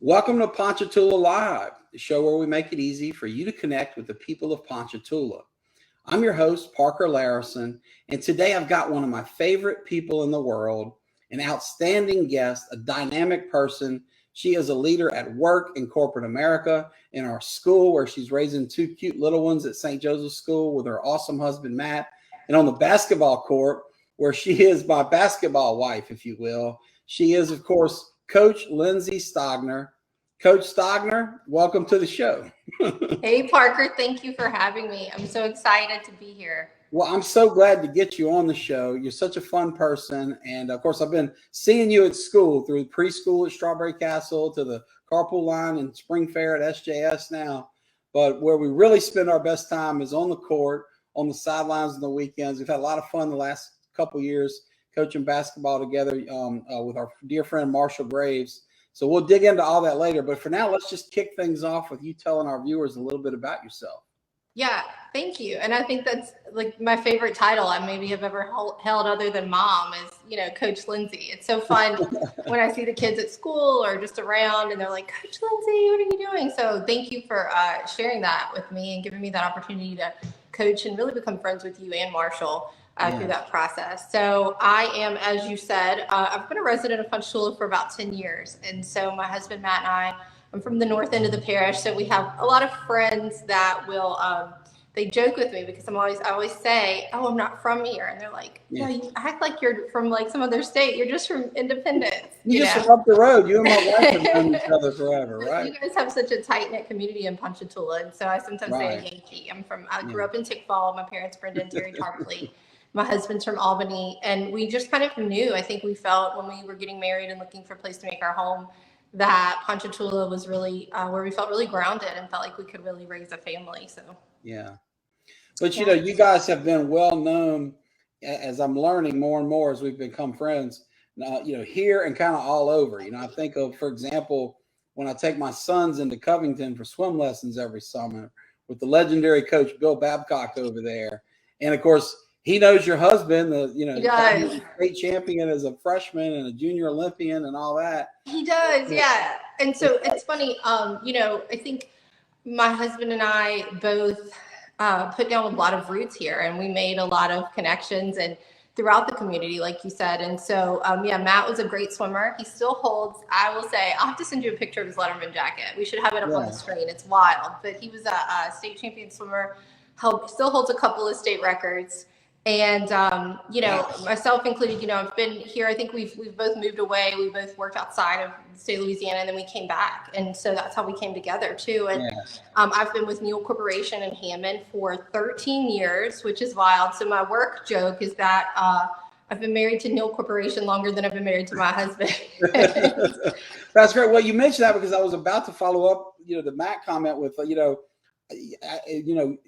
Welcome to Ponchatoula Live, the show where we make it easy for you to connect with the people of Ponchatoula. I'm your host, Parker Layrisson, and today I've got one of my favorite people in the world, an outstanding guest, a dynamic person. She is a leader at work in corporate America, in our school where she's raising two cute little ones at St. Joseph's School with her awesome husband, Matt, and on the basketball court where she is my basketball wife, if you will. She is, of course, Coach Lindsay Stogner. Coach Stogner, welcome to the show. Hey, Parker, thank you for having me. I'm so excited to be here. Well, I'm so glad to get you on the show. You're such a fun person. And of course, I've been seeing you at school through preschool at Strawberry Castle to the carpool line and spring fair at SJS now. But where we really spend our best time is on the court, on the sidelines on the weekends. We've had a lot of fun the last couple years coaching basketball together with our dear friend Marshall Graves. So we'll dig into all that later. But for now, let's just kick things off with you telling our viewers a little bit about yourself. Yeah, thank you. And I think that's like my favorite title I maybe have ever held other than mom is, Coach Lindsay. It's so fun when I see the kids at school or just around and they're like, Coach Lindsay, what are you doing? So thank you for sharing that with me and giving me that opportunity to coach and really become friends with you and Marshall. Through that process. So I am, as you said, I've been a resident of Ponchatoula for about 10 years. And so my husband, Matt, and I'm from the north end of the parish. So we have a lot of friends that will, they joke with me because I always say, oh, I'm not from here. And they're like, no, you act like you're from like some other state. You're just from Independence. You just live up the road. You and my wife have known each other forever, right? You guys have such a tight-knit community in Ponchatoula. And so I sometimes say a Yankee. I grew up in Tickfall. My parents, Brenda and Terry Tarpley. My husband's from Albany, and we just kind of knew, I think we felt when we were getting married and looking for a place to make our home, that Ponchatoula was really where we felt really grounded and felt like we could really raise a family. So yeah. But you guys have been well known, as I'm learning more and more as we've become friends, here and kind of all over. I think of, for example, when I take my sons into Covington for swim lessons every summer with the legendary coach Bill Babcock over there. And of course, he knows your husband, state champion as a freshman and a junior Olympian and all that. He does, yeah. And so it's funny, I think my husband and I both put down a lot of roots here, and we made a lot of connections and throughout the community, like you said. And so, Matt was a great swimmer. He still holds, I will say, I'll have to send you a picture of his Letterman jacket. We should have it up on the screen. It's wild. But he was a state champion swimmer, still holds a couple of state records. And, myself included, I've been here. I think we've both moved away. We both worked outside of the state of Louisiana, and then we came back. And so that's how we came together, too. And I've been with Neal Corporation in Hammond for 13 years, which is wild. So my work joke is that I've been married to Neal Corporation longer than I've been married to my husband. That's great. Well, you mentioned that because I was about to follow up, the Matt comment with,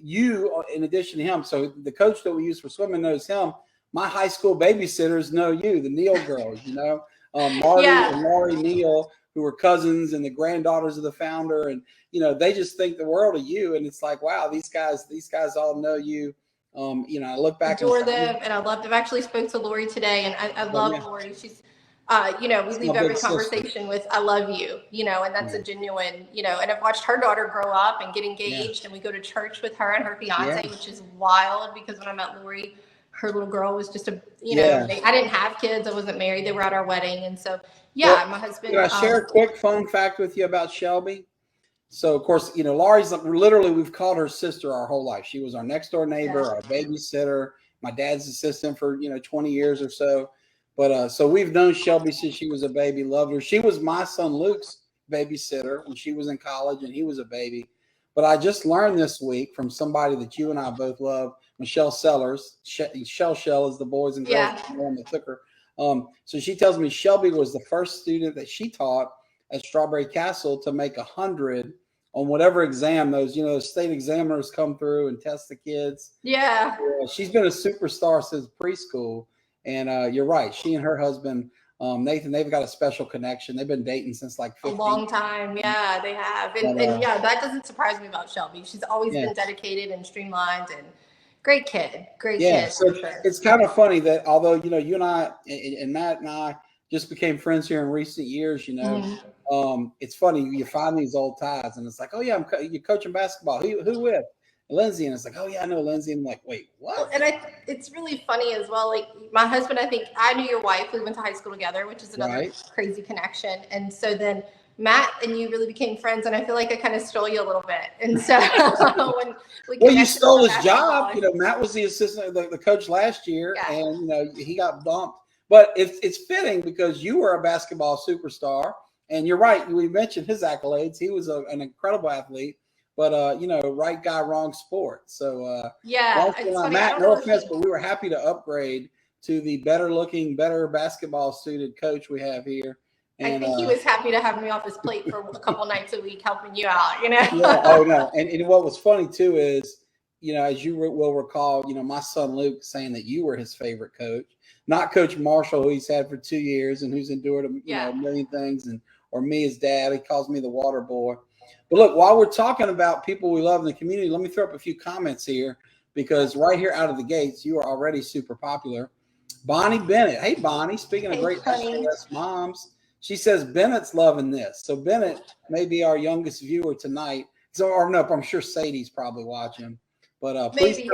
you in addition to him. So the coach that we use for swimming knows him. My high school babysitters know you, the Neal girls, Marty and Laurie Neal, who were cousins and the granddaughters of the founder. And, they just think the world of you. And it's like, wow, these guys all know you. I look back adore them, and I love them. I actually spoke to Lori today, and I love Lori. She's we leave every conversation with "I love you," and that's a genuine, and I've watched her daughter grow up and get engaged, and we go to church with her and her fiance, which is wild because when I met Lori, her little girl was just I didn't have kids, I wasn't married, they were at our wedding, and so my husband. Can I share a quick fun fact with you about Shelby? So of course, Laurie's literally, we've called her sister our whole life. She was our next door neighbor, our babysitter, my dad's assistant for 20 years or so. But so we've known Shelby since she was a baby, loved her. She was my son Luke's babysitter when she was in college and he was a baby. But I just learned this week from somebody that you and I both love, Michelle Sellers. Shell is the boys and girls that took her. So she tells me Shelby was the first student that she taught at Strawberry Castle to make 100 on whatever exam those state examiners come through and test the kids. Yeah. She's been a superstar since preschool. And you're right. She and her husband, Nathan, they've got a special connection. They've been dating since like 15. A long time. Yeah, they have. And that doesn't surprise me about Shelby. She's always been dedicated and streamlined and great kid. Great kid. So it's kind of funny that although, you and I and Matt and I just became friends here in recent years. Mm-hmm. It's funny, you find these old ties, and it's like, oh yeah, you're coaching basketball. Who with? Lindsay, and it's like, oh yeah, I know Lindsay. And I'm like, wait, what? And it's really funny as well. Like my husband, I think I knew your wife. We went to high school together, which is another crazy connection. And so then Matt and you really became friends, and I feel like I kind of stole you a little bit. And so when well, you stole his job. Matt was the assistant, the coach last year, and he got bumped. But it's fitting because you were a basketball superstar, and you're right. We mentioned his accolades. He was an incredible athlete. But right guy, wrong sport. So Matt, no offense, but we were happy to upgrade to the better looking, better basketball suited coach we have here. And, I think he was happy to have me off his plate for a couple nights a week helping you out, Yeah, oh no. And what was funny too is, as you will recall, my son Luke saying that you were his favorite coach, not Coach Marshall, who he's had for 2 years and who's endured a million things, or me as dad. He calls me the water boy. But look, while we're talking about people we love in the community, let me throw up a few comments here, because right here out of the gates, you are already super popular. Bonnie Bennett. Hey, Bonnie. Speaking of great moms, she says Bennett's loving this. So Bennett may be our youngest viewer tonight. I'm sure Sadie's probably watching. But maybe,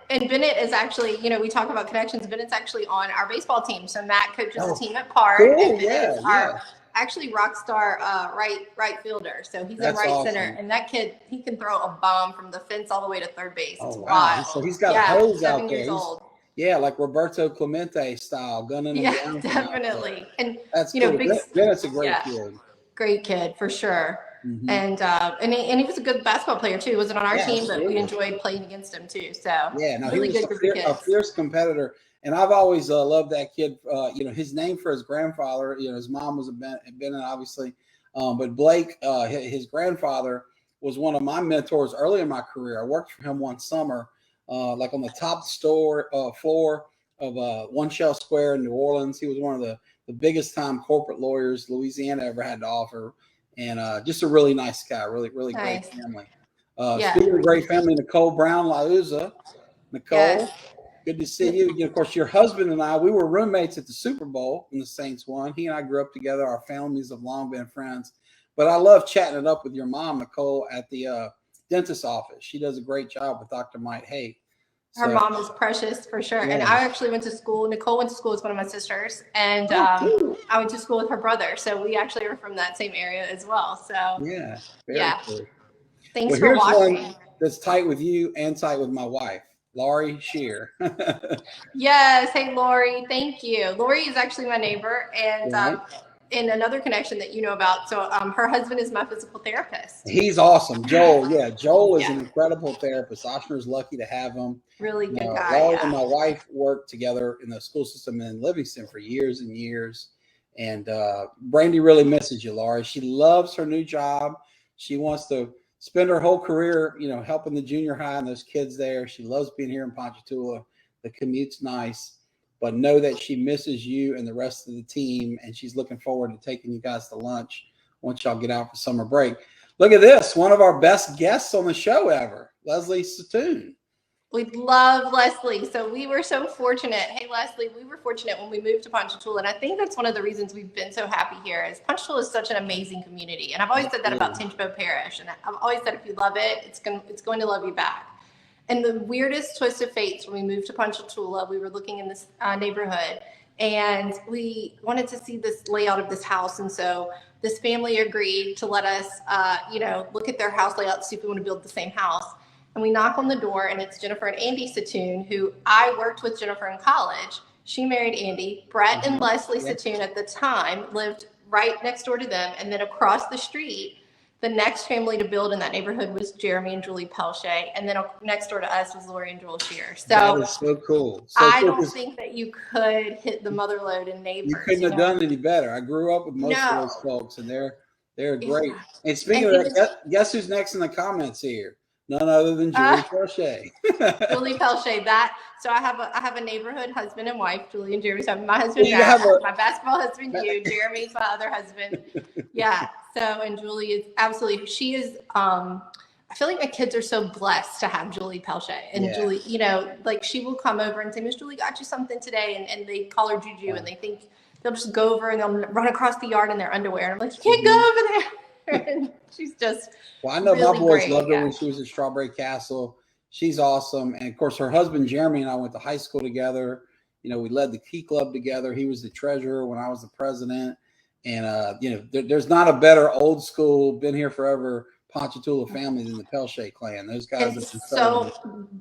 and Bennett is actually, we talk about connections. Bennett's actually on our baseball team. So Matt coaches the team at Park. Cool, and Bennett's our actually rock star right fielder. So he's in right center, and that kid, he can throw a bomb from the fence all the way to third base. It's wild. So he's got a hose out there. 7 years old. Yeah, like Roberto Clemente style, gunning him down. Definitely. And that's cool. Bennett's a great kid. Great kid for sure. Mm-hmm. And he was a good basketball player too. He wasn't on our team, but we enjoyed playing against him too. So really he was a fierce competitor. And I've always loved that kid. His name for his grandfather, his mom was a Bennett, obviously. But Blake, his grandfather, was one of my mentors early in my career. I worked for him one summer, like on the top floor of One Shell Square in New Orleans. He was one of the biggest time corporate lawyers Louisiana ever had to offer. And just a really nice guy, really, really great family. Speaking of great family, Nicole Brown Lauza. Nicole, good to see you. Of course, your husband and I, we were roommates at the Super Bowl when the Saints won. He and I grew up together. Our families have long been friends. But I love chatting it up with your mom, Nicole, at the dentist's office. She does a great job with Dr. Mike Hay. Her mom is precious for sure. Yeah. And I actually went to school. Nicole went to school with one of my sisters, and I went to school with her brother. So we actually are from that same area as well. So Cool. Thanks for watching. One that's tight with you and tight with my wife, Laurie Shear. Yes. Hey, Laurie. Thank you. Laurie is actually my neighbor, and in another connection that you know about. So her husband is my physical therapist. He's awesome. Joel. Yeah. Joel is an incredible therapist. Ochsner's lucky to have him. Really good guy. Laurie and my wife worked together in the school system in Livingston for years and years. And Brandy really misses you, Laurie. She loves her new job. She wants to spend her whole career, helping the junior high and those kids there. She loves being here in Ponchatoula. The commute's nice. But know that she misses you and the rest of the team, and she's looking forward to taking you guys to lunch once y'all get out for summer break. Look at this, one of our best guests on the show ever, Leslie Satoon. We love Leslie. So we were so fortunate. Hey, Leslie, we were fortunate when we moved to Ponchatoula, and I think that's one of the reasons we've been so happy here is Ponchatoula is such an amazing community. And I've always said that about Tinchbo Parish, and I've always said if you love it, it's going to love you back. And the weirdest twist of fate, when we moved to Ponchatoula, we were looking in this neighborhood, and we wanted to see this layout of this house. And so this family agreed to let us, look at their house layout, see if we want to build the same house. And we knock on the door, and it's Jennifer and Andy Satoon, who I worked with Jennifer in college. She married Andy. Brett and Leslie Satoon at the time lived right next door to them. And then across the street, the next family to build in that neighborhood was Jeremy and Julie Pelche. And then next door to us was Lori and Joel Shear. So that is so cool. I don't think that you could hit the mother load in neighbors. You couldn't have done any better. I grew up with most of those folks, and they're great. And speaking of that, guess who's next in the comments here? None other than Julie Pelche. Julie Pelche. So I have a neighborhood husband and wife, Julie and Jeremy. So my husband, my basketball husband, you. Jeremy's my other husband. Yeah. So, and Julie is absolutely, she is, I feel like my kids are so blessed to have Julie Pelche. And Julie, she will come over and say, Miss Julie got you something today. And they call her Juju, and they're they'll just go over and they'll run across the yard in their underwear. And I'm like, you can't go over there. And she's just well, I know really my boys great. loved her when she was at Strawberry Castle. She's awesome. And of course, her husband, Jeremy, and I went to high school together. You know, we led the Key Club together. He was the treasurer when I was the president. And, you know, there's not a better old school, been here forever Ponchatoula family than the Pelche clan. Those guys have been so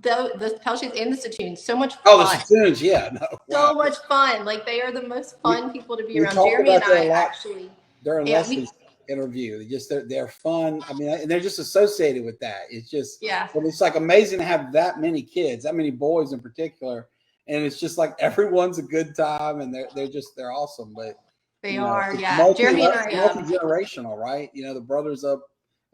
the Pelches and the Satoons, so much fun. Oh, the Satoons, yeah. No, so much fun. Like, they are the most fun people to be around. Jeremy and I actually during Leslie's interview. They're fun. I mean, and they're just associated with that. It's just but it's like amazing to have that many kids, that many boys in particular. And it's just like everyone's a good time, and they're awesome. But they are, Jeremy and I multi-generational, right? You know, the brothers up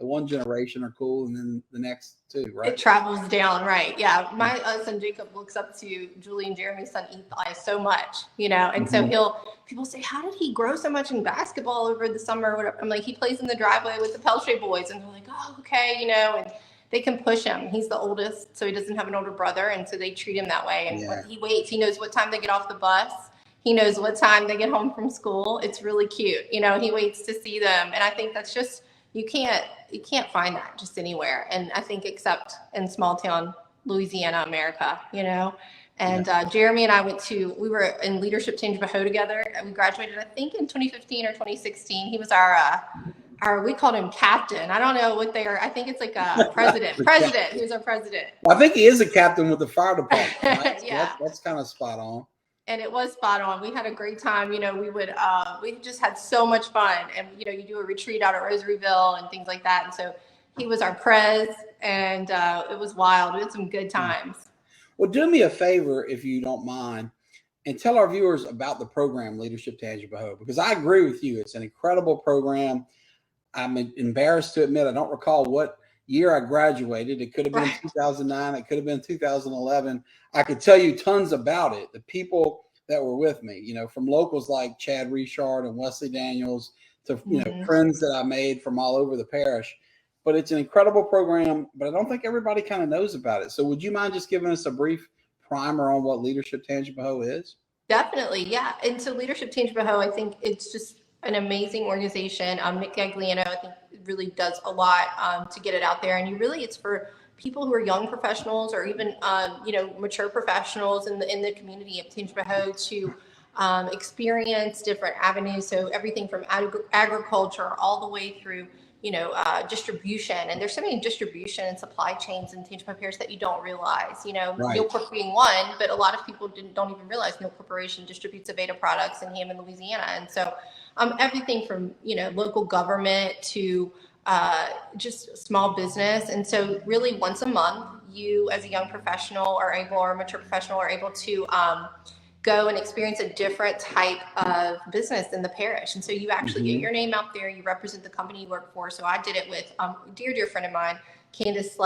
at one generation are cool, and then the next two, right? It travels down, right? Yeah. My son Jacob looks up to Julie and Jeremy's son Eli so much, you know, and so people say, how did he grow so much in basketball over the summer or whatever? I'm like, he plays in the driveway with the Pelche boys, and they're like, oh, okay, you know, and they can push him. He's the oldest, so he doesn't have an older brother, and so they treat him that way. And when he waits, he knows what time they get off the bus. He knows what time they get home from school. It's really cute. You know, he waits to see them. And I think that's just, you can't find that just anywhere. And I think except in small town Louisiana, America, you know. And Jeremy and I we were in Leadership Change Baho together. And we graduated, I think, in 2015 or 2016. He was we called him captain. I don't know what they are. I think it's like a president. He was our president. Well, I think he is a captain with the fire department. Right? So that's kind of spot on. And it was spot on. We had a great time. You know, we just had so much fun. And, you know, you do a retreat out at Rosaryville and things like that. And so he was our prez, and it was wild. We had some good times. Well, do me a favor, if you don't mind, and tell our viewers about the program, Leadership Tangible Hope, because I agree with you. It's an incredible program. I'm embarrassed to admit I don't recall what year I graduated. It could have been 2009. It could have been 2011. I could tell you tons about it. The people that were with me, you know, from locals like Chad Richard and Wesley Daniels to, you know, friends that I made from all over the parish. But it's an incredible program, but I don't think everybody kind of knows about it. So would you mind just giving us a brief primer on what Leadership Tangible Baho is? Definitely, yeah. And so Leadership Tangible Baho, I think it's just an amazing organization. Nick Gagliano, I think, really does a lot to get it out there. And it's for people who are young professionals or even, you know, mature professionals in the community of Tangible Baho to experience different avenues. So everything from agriculture all the way through, you know, distribution. And there's so many distribution and supply chains in Tangible Parish that you don't realize, you know, Neal Corp being one, but a lot of people don't even realize Neal Corporation distributes Aveda products in Hammond, Louisiana. And so everything from, you know, local government to just small business. And so really once a month, you as a young professional or a mature professional are able to go and experience a different type of business in the parish. And so you actually get your name out there, you represent the company you work for. So I did it with a dear friend of mine, Candace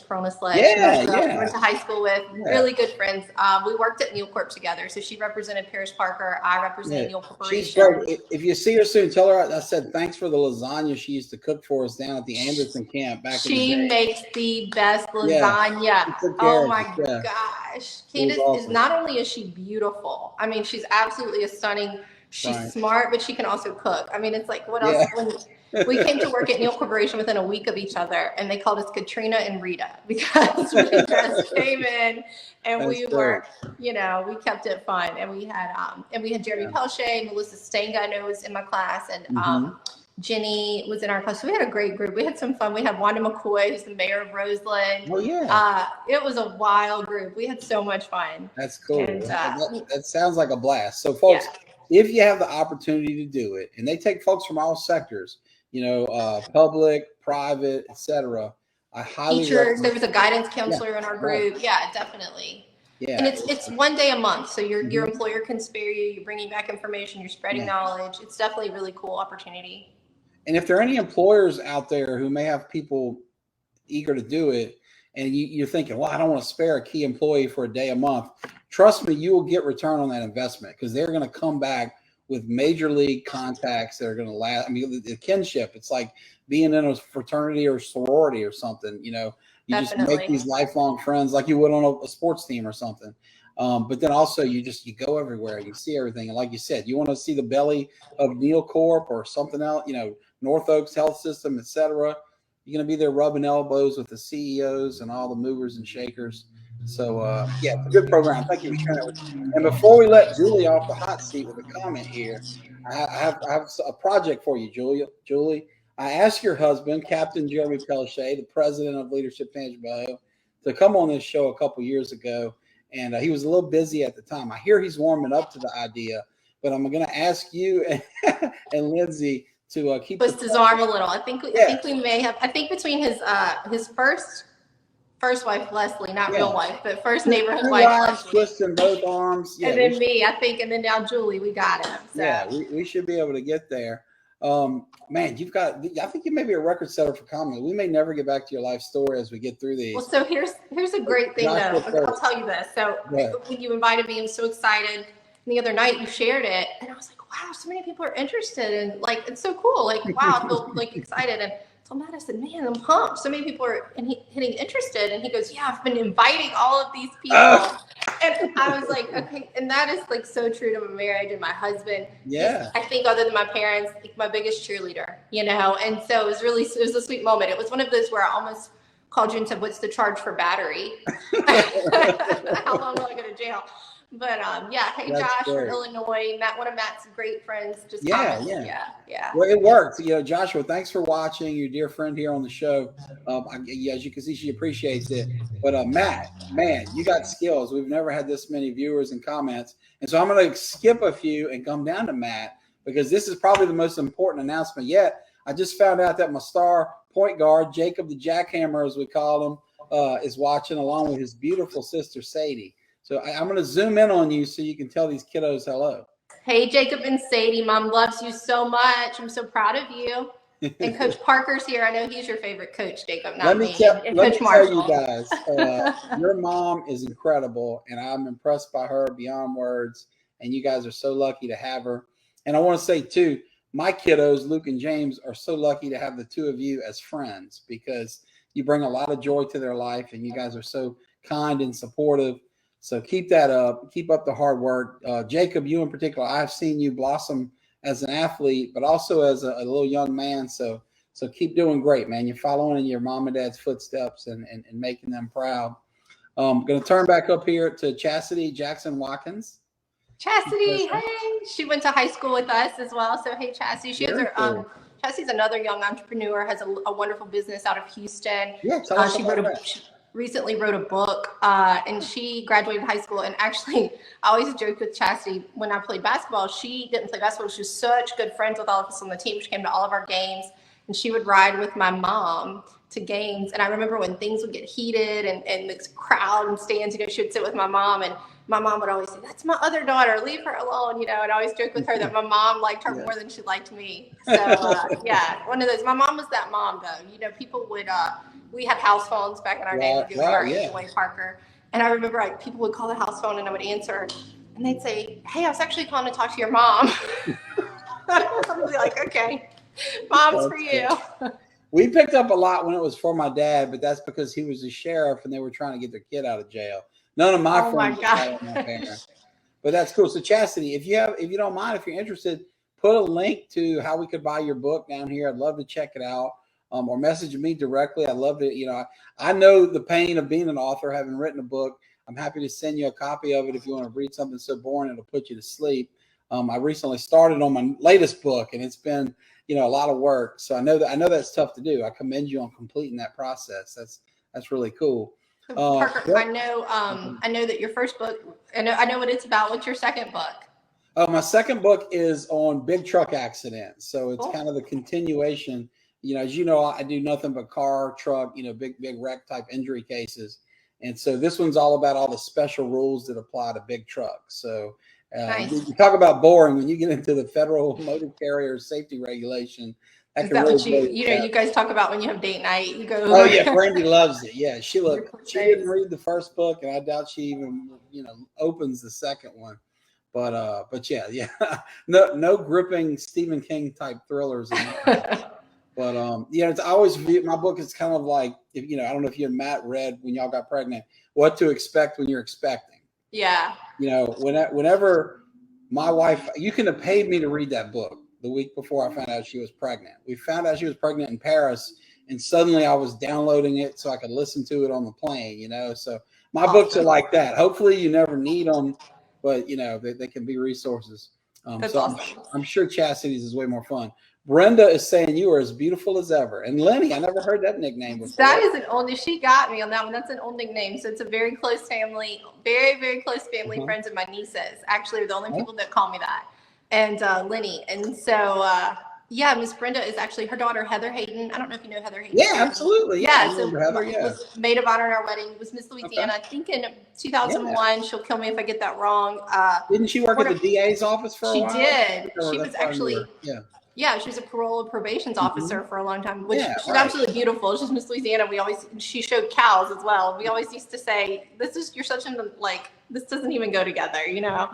Corona Sledge, who went to high school with, really good friends. We worked at Neal Corp together. So she represented Parish Parker. I represented Neal Corporation. She's great. If you see her soon, tell her I said thanks for the lasagna she used to cook for us down at the Anderson camp back in the day. She makes the best lasagna. Oh my gosh. Candace is not only is she beautiful, I mean, she's absolutely a stunning, she's smart, but she can also cook. I mean, it's like, what else? When we came to work at Neal Corporation within a week of each other, and they called us Katrina and Rita because we just came in and we were, you know, we kept it fun. And we had Jeremy Pelche, Melissa Stanga, I know, was in my class, and Jenny was in our class. So we had a great group. We had some fun. We had Wanda McCoy, who's the mayor of Roseland. Oh yeah. It was a wild group. We had so much fun. That's cool. And, that sounds like a blast. So folks, if you have the opportunity to do it, and they take folks from all sectors, you know, public, private, etc. I highly recommend. There was a guidance counselor in our group. Yeah, definitely. Yeah, and it's one day a month, so your employer can spare you. You're bringing back information. You're spreading knowledge. It's definitely a really cool opportunity. And if there are any employers out there who may have people eager to do it, and you're thinking, well, I don't want to spare a key employee for a day a month, trust me, you will get return on that investment because they're going to come back with major league contacts that are going to last. I mean, the kinship, it's like being in a fraternity or sorority or something, you know, you just make these lifelong friends like you would on a sports team or something. But then also you go everywhere, you see everything. And like you said, you want to see the belly of Neal Corp or something else, North Oaks Health System, etc. You're going to be there rubbing elbows with the CEOs and all the movers and shakers. So, yeah, it's a good program. Thank you for sharing that with me. And before we let Julie off the hot seat with a comment here, I have a project for you, Julia. Julie, I asked your husband, Captain Jeremy Pellichet, the president of Leadership Tangible, to come on this show a couple years ago. And he was a little busy at the time. I hear he's warming up to the idea, but I'm going to ask you and Lindsay to keep twist his arm a little. I think we may have. I think between his first wife Leslie, not real wife, but first neighborhood wife Leslie, twisting both arms, and then me, I think, and then now Julie, we got him. So. Yeah, we should be able to get there. Man, I think you may be a record setter for comedy. We may never get back to your life story as we get through these. Well, so here's a great thing, though. I'll tell you this. So when you invited me, I'm so excited. And the other night you shared it, and I was like, wow, so many people are interested, and like, it's so cool. Like, wow, I feel like excited. And so Matt, I said, man, I'm pumped. So many people are hitting interested. And he goes, yeah, I've been inviting all of these people. And I was like, okay. And that is like so true to my marriage and my husband. Yeah. I think other than my parents, like my biggest cheerleader, And so it was a sweet moment. It was one of those where I almost called you and said, what's the charge for battery? How long will I go to jail? But hey, that's Josh great. From Illinois, one of Matt's great friends. Just yeah. Well, it worked. Joshua, thanks for watching. Your dear friend here on the show. As you can see, she appreciates it. But Matt, man, you got skills. We've never had this many viewers and comments, and so I'm going to skip a few and come down to Matt because this is probably the most important announcement yet. I just found out that my star point guard, Jacob the Jackhammer, as we call him, is watching along with his beautiful sister Sadie. So I'm going to zoom in on you so you can tell these kiddos hello. Hey, Jacob and Sadie. Mom loves you so much. I'm so proud of you. And Coach Parker's here. I know he's your favorite coach, Jacob, not me. Let me tell you guys, your mom is incredible, and I'm impressed by her beyond words, and you guys are so lucky to have her. And I want to say, too, my kiddos, Luke and James, are so lucky to have the two of you as friends because you bring a lot of joy to their life, and you guys are so kind and supportive. So keep that up. Keep up the hard work. Jacob, you in particular, I've seen you blossom as an athlete, but also as a little young man. So keep doing great, man. You're following in your mom and dad's footsteps and making them proud. I'm going to turn back up here to Chastity Jackson Watkins. Chastity, hey. She went to high school with us as well. So, hey, Chastity. She has her, Chastity's another young entrepreneur, has a wonderful business out of Houston. Yeah, tell us about that. Recently wrote a book and she graduated high school. And actually, I always joke with Chastity when I played basketball. She didn't play basketball. She was such good friends with all of us on the team. She came to all of our games and she would ride with my mom to games. And I remember when things would get heated and the crowd and stands, she would sit with my mom and my mom would always say, that's my other daughter, leave her alone. And I always joke with her that my mom liked her more than she liked me. So one of those, my mom was that mom though. People would, we had house phones back in our day. We were anyway, Parker. And I remember people would call the house phone and I would answer and they'd say, hey, I was actually calling to talk to your mom. I'd be like, okay, mom's for you. We picked up a lot when it was for my dad, but that's because he was a sheriff and they were trying to get their kid out of jail. None of my friends were my parents. But that's cool. So Chastity, if you don't mind, if you're interested, put a link to how we could buy your book down here. I'd love to check it out. Or message me directly. I'd love to, I know the pain of being an author, having written a book. I'm happy to send you a copy of it if you want to read something so boring it'll put you to sleep. I recently started on my latest book and it's been, a lot of work. So I know that's tough to do. I commend you on completing that process. That's really cool. Parker, I know that your first book, I know what it's about. What's your second book? My second book is on big truck accidents. So it's kind of the continuation. As you know, I do nothing but car, truck, big wreck type injury cases. And so this one's all about all the special rules that apply to big trucks. So nice. You talk about boring when you get into the federal motor carrier safety regulation. Is that what you guys talk about when you have date night? You go. Oh yeah, Brandy loves it. Yeah, she didn't read the first book, and I doubt she even opens the second one. But yeah, no gripping Stephen King type thrillers. But it's always my book is kind of like I don't know if you and Matt read when y'all got pregnant, What to Expect When You're Expecting. Yeah. You know, whenever my wife, you can have paid me to read that book the week before I found out she was pregnant. We found out she was pregnant in Paris, and suddenly I was downloading it so I could listen to it on the plane, you know. So my books are like that. Hopefully you never need them, but, you know, they can be resources. That's So awesome. I'm sure Chastity's is way more fun. Brenda is saying you are as beautiful as ever. And Lenny, I never heard that nickname before. That is an old, she got me on that one. That's an old nickname. So it's a very close family, very, very close family friends of my nieces. Actually, are the only people that call me that. And Lenny. And so, yeah, Miss Brenda is actually her daughter, Heather Hayden. I don't know if you know Heather Hayden. Yeah, absolutely. Yeah, so Heather, was maid of honor in our wedding. It was Miss Louisiana. I think in 2001. She'll kill me if I get that wrong. Didn't she work at the DA's office for a while? She did. She was actually, yeah, she was a parole and probations officer for a long time, which she's absolutely beautiful. She's Miss Louisiana. She showed cows as well. We always used to say, you're such an, like, this doesn't even go together, you know?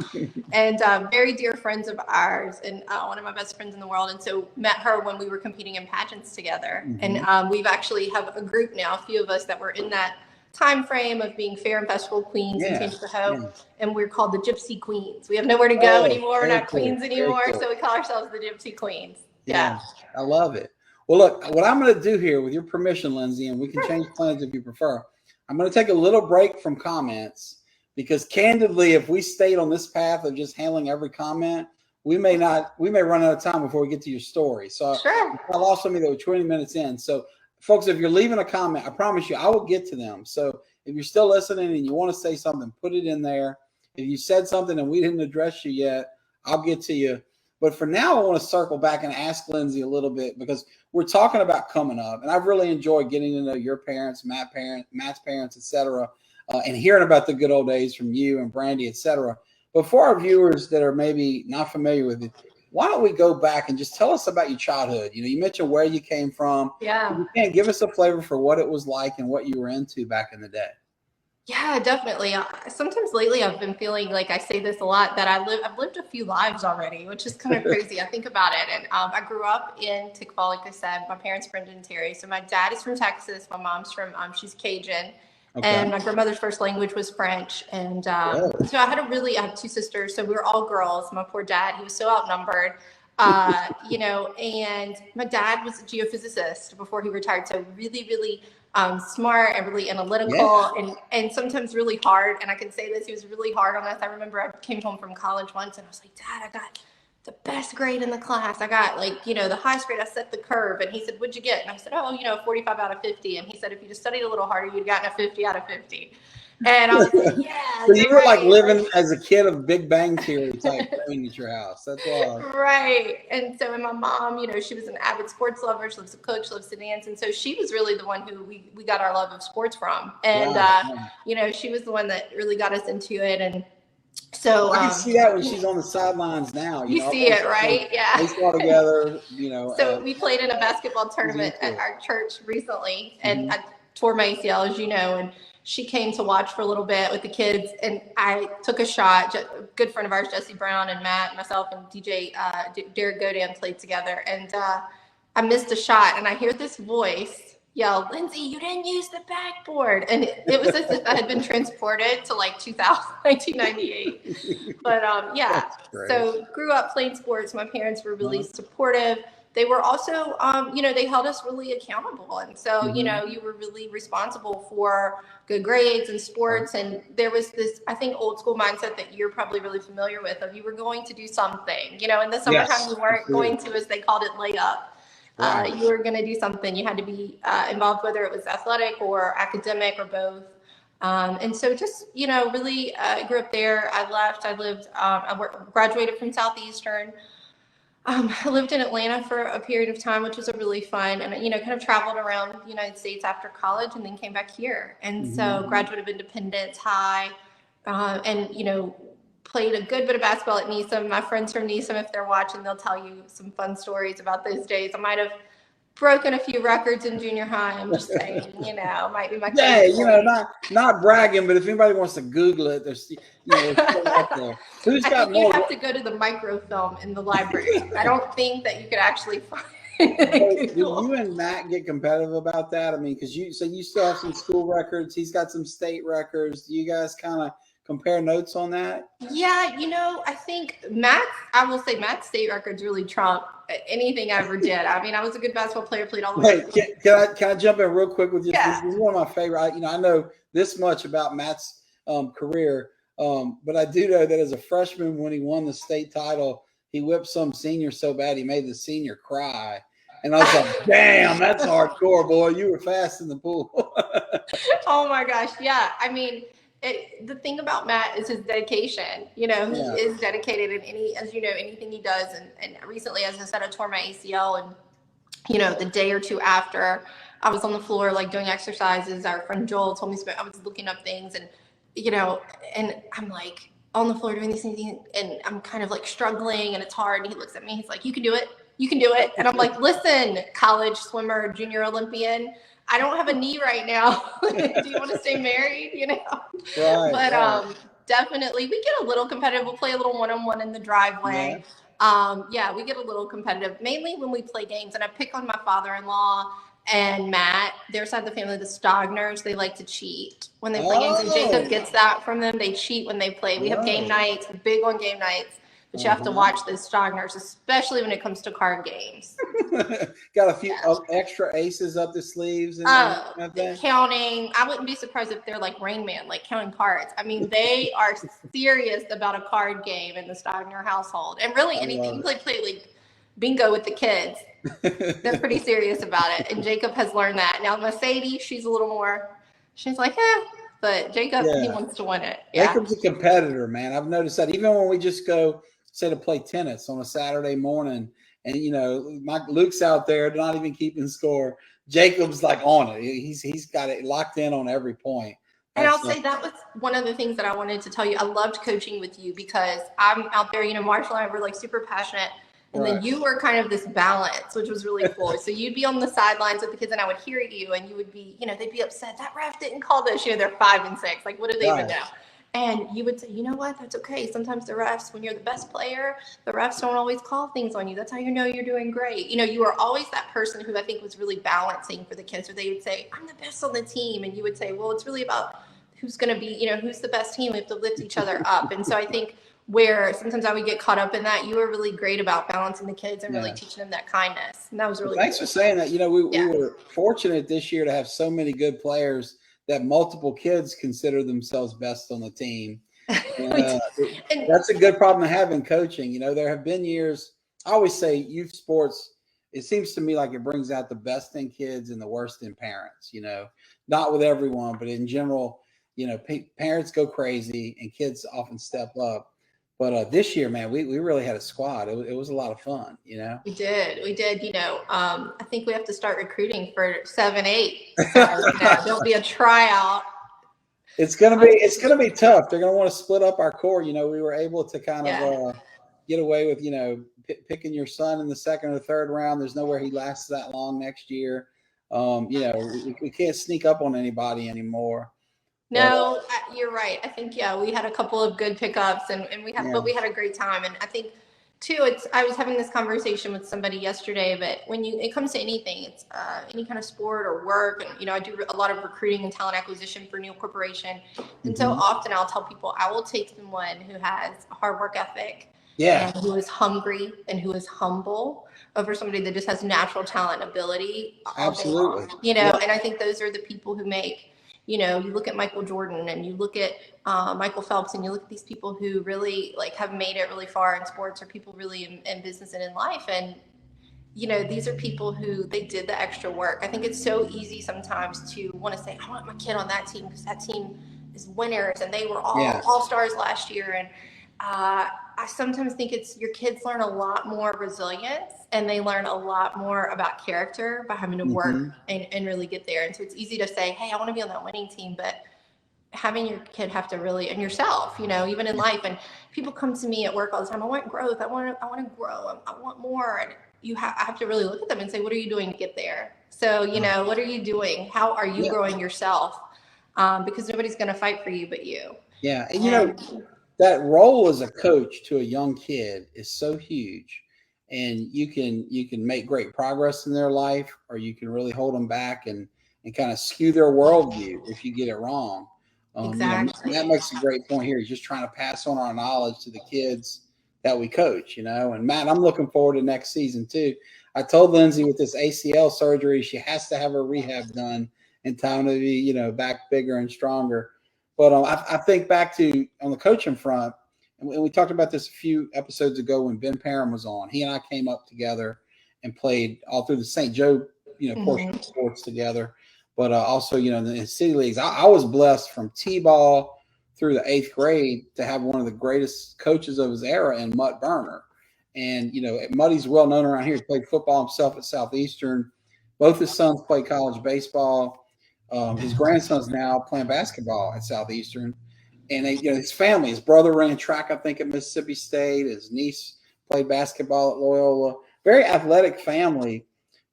And very dear friends of ours, and one of my best friends in the world. And so met her when we were competing in pageants together. And we've actually have a group now, a few of us that were in that time frame of being fair and festival queens and Change the Hope, and we're called the Gypsy Queens. We have nowhere to go anymore. We're not queens anymore, so we call ourselves the Gypsy Queens. Yeah, I love it. Well, look, what I'm going to do here, with your permission, Lindsay, and we can change plans if you prefer. I'm going to take a little break from comments, because candidly, if we stayed on this path of just handling every comment, we may run out of time before we get to your story. So I lost somebody that was 20 minutes in. So folks, if you're leaving a comment, I promise you, I will get to them. So if you're still listening and you want to say something, put it in there. If you said something and we didn't address you yet, I'll get to you. But for now, I want to circle back and ask Lindsay a little bit, because we're talking about coming up, and I've really enjoyed getting to know your parents, Matt's parents, et cetera, and hearing about the good old days from you and Brandy, et cetera. But for our viewers that are maybe not familiar with it, why don't we go back and just tell us about your childhood? You know, you mentioned where you came from. Yeah. You can give us a flavor for what it was like and what you were into back in the day. Yeah, definitely. Sometimes lately I've been feeling like, I say this a lot, that I've lived a few lives already, which is kind of crazy. I think about it. And I grew up in Tickfaw, like I said. My parents, Brenda and Terry. So my dad is from Texas. My mom's from, she's Cajun. And my grandmother's first language was French. And so I have two sisters. So we were all girls. My poor dad, he was so outnumbered. You know, and my dad was a geophysicist before he retired. So really, really smart and really analytical and sometimes really hard. And I can say this, he was really hard on us. I remember I came home from college once and I was like, Dad, I got the best grade in the class. I got, like, you know, the highest grade. I set the curve. And he said, what'd you get? And I said, 45 out of 50. And he said, if you just studied a little harder, you'd gotten a 50 out of 50. And I was like, yeah. So you were like living as a kid of Big Bang Theory type thing at your house. That's wild. Right. And so, and my mom, you know, she was an avid sports lover. She loves to cook. She loves to dance. And so she was really the one who we got our love of sports from. And, you know, she was the one that really got us into it. And so I can see that when she's on the sidelines now. You know, see it, right? Yeah. Baseball together, you know. So we played in a basketball tournament at our church recently, and I tore my ACL, as you know, and she came to watch for a little bit with the kids, and I took a shot. A good friend of ours, Jesse Brown, and Matt, myself, and DJ Derek Godin played together, and I missed a shot, and I hear this voice yell, Lindsay, you didn't use the backboard. And it was as if I had been transported to like 1998. But so grew up playing sports. My parents were really supportive. They were also, you know, they held us really accountable. And so, you know, you were really responsible for good grades and sports. And there was this, I think, old school mindset that you're probably really familiar with, of you were going to do something, you know, in the summertime, you weren't going to, as they called it, lay up. You were going to do something. You had to be involved, whether it was athletic or academic or both. And so just, you know, really grew up there. I graduated from Southeastern. I lived in Atlanta for a period of time, which was a really fun, and, you know, kind of traveled around the United States after college, and then came back here. And so graduate of Independence High, and, you know, played a good bit of basketball at Neeson. My friends from Neeson, if they're watching, they'll tell you some fun stories about those days. I might have broken a few records in junior high. I'm just saying, you know, might be my you know, not bragging, but if anybody wants to Google it, there's, you know, it's still out there. Who's got more? You have to go to the microfilm in the library. I don't think that you could actually find. Do you and Matt get competitive about that? I mean, because you still have some school records. He's got some state records. Do you guys kind of compare notes on that? Yeah, I think I will say Matt's state records really trump anything I ever did. I mean, I was a good basketball player, played all the way. Wait, can I jump in real quick with you? Yeah. This is one of my favorite. I know this much about Matt's career, but I do know that as a freshman, when he won the state title, he whipped some senior so bad he made the senior cry. And I was like, damn, that's hardcore, boy. You were fast in the pool. Oh my gosh. Yeah. I mean, the thing about Matt is his dedication. He is dedicated in anything he does. And recently, as I said, I tore my ACL, and, the day or two after I was on the floor, like doing exercises, our friend Joel told me, I was looking up things, and, and I'm like on the floor doing these things, and I'm kind of like struggling, and it's hard. And he looks at me, he's like, you can do it. You can do it. And I'm like, listen, college swimmer, junior Olympian, I don't have a knee right now. Do you want to stay married? Right, But definitely we get a little competitive. We'll play a little one-on-one in the driveway. Yeah, we get a little competitive, mainly when we play games. And I pick on my father-in-law and Matt, their side of the family, the Stogners. They like to cheat when they play games, and Jacob gets that from them. They cheat when they play. We have game nights, we're big on game nights. But you have to watch those Stogners, especially when it comes to card games. Got a few extra aces up the sleeves. And counting. I wouldn't be surprised if they're like Rain Man, like counting cards. I mean, they are serious about a card game in the Stogner household. And really anything. You play like bingo with the kids. They're pretty serious about it. And Jacob has learned that. Now, Mercedes, she's a little more, she's like, But Jacob, he wants to win it. Yeah. Jacob's a competitor, man. I've noticed that even when we just go, say, to play tennis on a Saturday morning, and Luke's out there not even keeping score. Jacob's like on it. He's got it locked in on every point. And I'll say that was one of the things that I wanted to tell you. I loved coaching with you because I'm out there. Marshall and I were like super passionate. And then you were kind of this balance, which was really cool. So you'd be on the sidelines with the kids, and I would hear you, and you would be, they'd be upset. That ref didn't call this. They're 5 and 6. Like, what do they even know? And you would say, you know what? That's okay. Sometimes the refs, when you're the best player, the refs don't always call things on you. That's how you know you're doing great. You were always that person who I think was really balancing for the kids, where they would say, I'm the best on the team. And you would say, well, it's really about who's going to be, who's the best team. We have to lift each other up. And so I think where sometimes I would get caught up in that, you were really great about balancing the kids and really teaching them that kindness. And that was really Thanks for saying that. We were fortunate this year to have so many good players that multiple kids consider themselves best on the team. And that's a good problem to have in coaching. There have been years, I always say youth sports, it seems to me like it brings out the best in kids and the worst in parents, not with everyone, but in general, parents go crazy and kids often step up. But this year, man, we really had a squad. It was a lot of fun, We did. I think we have to start recruiting for 7-8. So, there'll be a tryout. It's gonna be tough. They're gonna want to split up our core. We were able to kind of get away with picking your son in the second or third round. There's nowhere he lasts that long next year. We can't sneak up on anybody anymore. No, you're right. I think, we had a couple of good pickups and but we had a great time. And I think too, I was having this conversation with somebody yesterday, but when it comes to anything, it's any kind of sport or work. And, I do a lot of recruiting and talent acquisition for Neal Corporation. And so often I'll tell people I will take someone who has a hard work ethic and who is hungry and who is humble over somebody that just has natural talent and ability. Absolutely. And I think those are the people who make, you look at Michael Jordan and you look at Michael Phelps and you look at these people who really have made it really far in sports, or people really in business and in life. And, these are people who they did the extra work. I think it's so easy sometimes to want to say, I want my kid on that team because that team is winners and they were all stars last year. And I sometimes think your kids learn a lot more resilience and they learn a lot more about character by having to work and really get there. And so it's easy to say, hey, I want to be on that winning team, but having your kid have to really, and yourself, even in life. And people come to me at work all the time. I want growth. I want to grow. I want more. And I have to really look at them and say, what are you doing to get there? So, what are you doing? How are you growing yourself? Because nobody's going to fight for you but you. Yeah. And that role as a coach to a young kid is so huge, and you can make great progress in their life, or you can really hold them back and kind of skew their worldview if you get it wrong. Exactly. Matt makes a great point here. He's just trying to pass on our knowledge to the kids that we coach, and Matt, I'm looking forward to next season too. I told Lindsay with this ACL surgery, she has to have her rehab done in time to be, back bigger and stronger. But I think back to on the coaching front, and we talked about this a few episodes ago when Ben Parham was on. He and I came up together and played all through the St. Joe, portion of sports together. But also, in the city leagues, I was blessed from T-ball through the 8th grade to have one of the greatest coaches of his era in Mutt Burner. And, Muddy's well known around here. He played football himself at Southeastern. Both his sons play college baseball. His grandson's now playing basketball at Southeastern. And his family, his brother ran track, I think, at Mississippi State. His niece played basketball at Loyola. Very athletic family.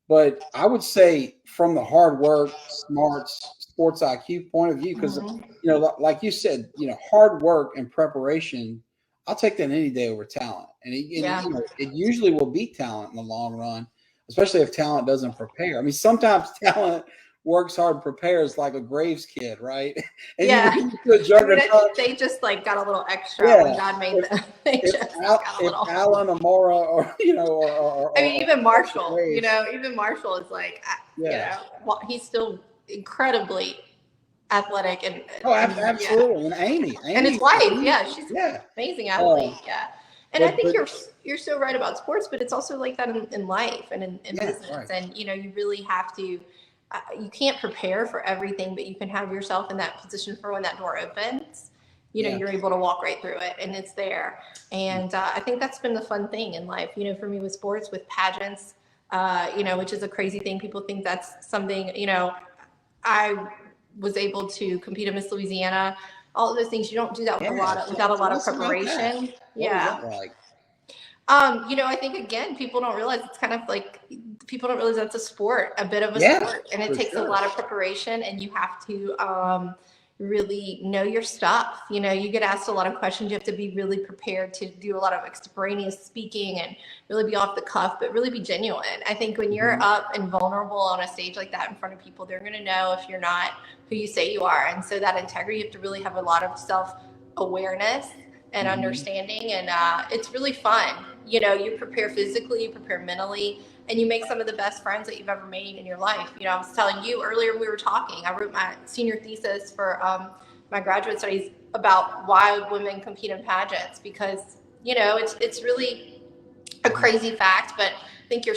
But I would say from the hard work, smarts, sports IQ point of view, because, like you said, hard work and preparation, I'll take that any day over talent. And it usually will beat talent in the long run, especially if talent doesn't prepare. I mean, sometimes talent works hard and prepares like a Graves kid, right? And I think they just got a little extra when God made them. If Alan Amora or even Marshall, even Marshall is he's still incredibly athletic and absolutely. And Amy and his wife, she's an amazing athlete, And I think you're so right about sports, but it's also like that in life and in business, right. And you really have to. You can't prepare for everything, but you can have yourself in that position for when that door opens. You're able to walk right through it, and it's there. And I think that's been the fun thing in life. For me with sports, with pageants, which is a crazy thing. People think that's something. I was able to compete in Miss Louisiana. All of those things, you don't do that with without a lot of preparation. I think again, people don't realize it's kind of like people don't realize that's a sport, a bit of a sport, and it takes a lot of preparation, and you have to really know your stuff. You get asked a lot of questions. You have to be really prepared to do a lot of extemporaneous speaking and really be off the cuff, but really be genuine. I think when you're up and vulnerable on a stage like that in front of people, they're going to know if you're not who you say you are. And so that integrity, you have to really have a lot of self-awareness and understanding, and it's really fun. You prepare physically, you prepare mentally, and you make some of the best friends that you've ever made in your life. I was telling you earlier, we were talking, I wrote my senior thesis for my graduate studies about why women compete in pageants, because it's really a crazy fact, but I think you're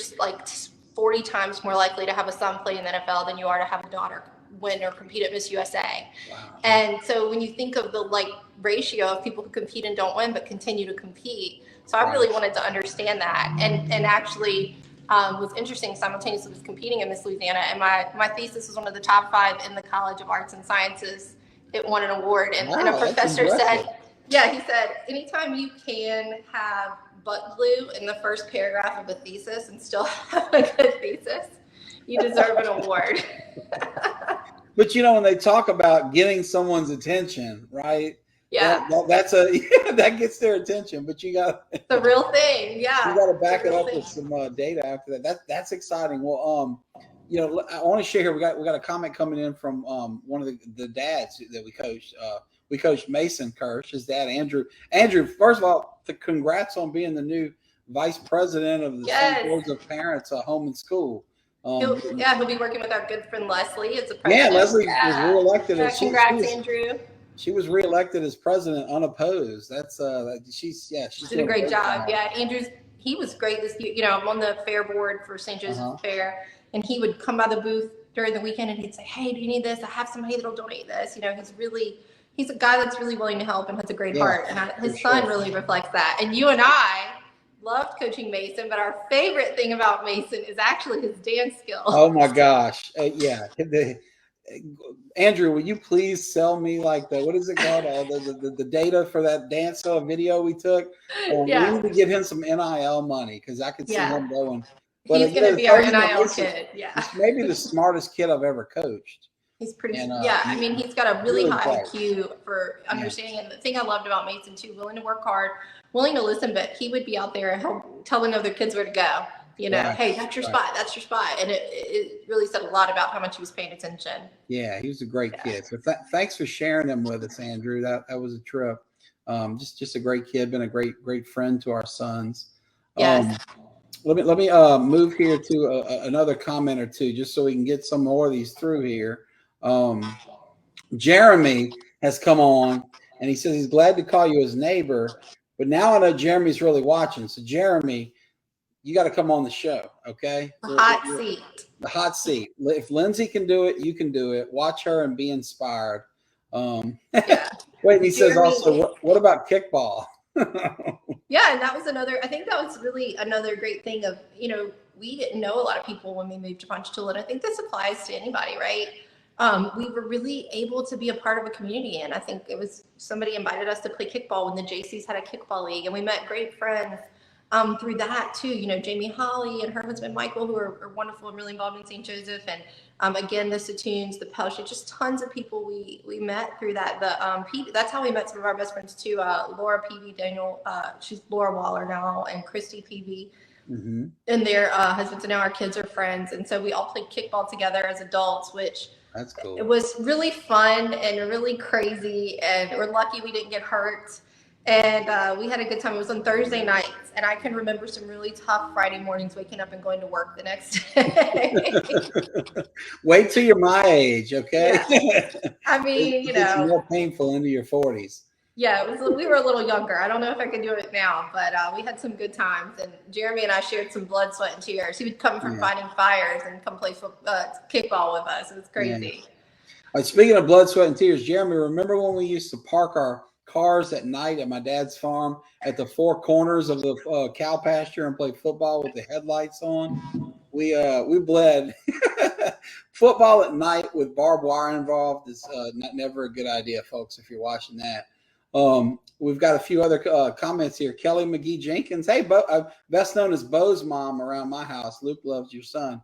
40 times more likely to have a son play in the NFL than you are to have a daughter win or compete at Miss USA. Wow. And so when you think of the ratio of people who compete and don't win but continue to compete, so I really wanted to understand that, and actually was interesting simultaneously with competing in Miss Louisiana, and my thesis was one of the top 5 in the College of Arts and Sciences. It won an award, and a professor said, he said, anytime you can have butt glue in the first paragraph of a thesis and still have a good thesis, you deserve an award. But when they talk about getting someone's attention, right? Yeah, that's that gets their attention. But you got the real thing. Yeah, you got to back it up with some data after that. That's exciting. Well, I want to share here. We got a comment coming in from one of the dads that we coached. We coached Mason Kirsch, his dad Andrew. Andrew, first of all, congrats on being the new vice president of the State Boards of Parents Home and School. He'll be working with our good friend Leslie as a president. Yeah, Leslie was reelected. Congrats, Andrew. She was reelected as president unopposed. That's she's did a great job. Yeah, Andrew's he was great this year. I'm on the fair board for St. Joseph's Fair, and he would come by the booth during the weekend and he'd say, "Hey, do you need this? I have somebody that'll donate this." He's a guy that's really willing to help and has a great heart, and his son really reflects that. And you and I loved coaching Mason, but our favorite thing about Mason is actually his dance skills. Oh my gosh. Andrew, will you please sell me what is it called? The data for that dance video we took? We need to give him some NIL money because I could see him going. But he's going to be our NIL kid. He's maybe the smartest kid I've ever coached. He's pretty, I mean, he's got a really high IQ for understanding. And the thing I loved about Mason too, willing to work hard, willing to listen, but he would be out there telling other kids where to go. Right. hey, that's your spot, that's your spot. And it really said a lot about how much he was paying attention. Yeah, he was a great kid. So thanks for sharing them with us, Andrew. That was a trip. Just a great kid, been a great friend to our sons. Yes. Let me move here to another comment or two, just so we can get some more of these through here. Jeremy has come on, and he says he's glad to call you his neighbor, but now I know Jeremy's really watching. So Jeremy, you got to come on the show, okay? The hot seat. The hot seat. If Lindsay can do it, you can do it. Watch her and be inspired. Yeah. Wait, he says also, what about kickball? Yeah, and that was I think that was really another great thing of, we didn't know a lot of people when we moved to Ponchatoula, and I think this applies to anybody, right? We were really able to be a part of a community, and I think it was somebody invited us to play kickball when the JCs had a kickball league, and we met great friends through that too. Jamie Holly and her husband Michael, who are wonderful and really involved in St. Joseph, and again, the Satoons, the Pelshi, just tons of people we met through that. That's how we met some of our best friends too. Laura Peavy, Daniel, she's Laura Waller now, and Christy Peavy. Mm-hmm. And their husbands, and now our kids are friends, and so we all played kickball together as adults, which that's cool. It was really fun and really crazy, and we're lucky we didn't get hurt. And we had a good time. It was on Thursday nights, and I can remember some really tough Friday mornings waking up and going to work the next day. Wait till you're my age, okay? Yeah. I mean, it's more painful into your 40s. Yeah, we were a little younger. I don't know if I could do it now, but we had some good times. And Jeremy and I shared some blood, sweat, and tears. He would come from fighting fires and come play kickball with us. It was crazy. Yeah. Speaking of blood, sweat, and tears, Jeremy, remember when we used to park our cars at night at my dad's farm at the four corners of the cow pasture and play football with the headlights on? We bled. Football at night with barbed wire involved is never a good idea, folks, if you're watching that. We've got a few other comments here. Kelly McGee Jenkins. Hey, best known as Bo's mom around my house. Luke loves your son.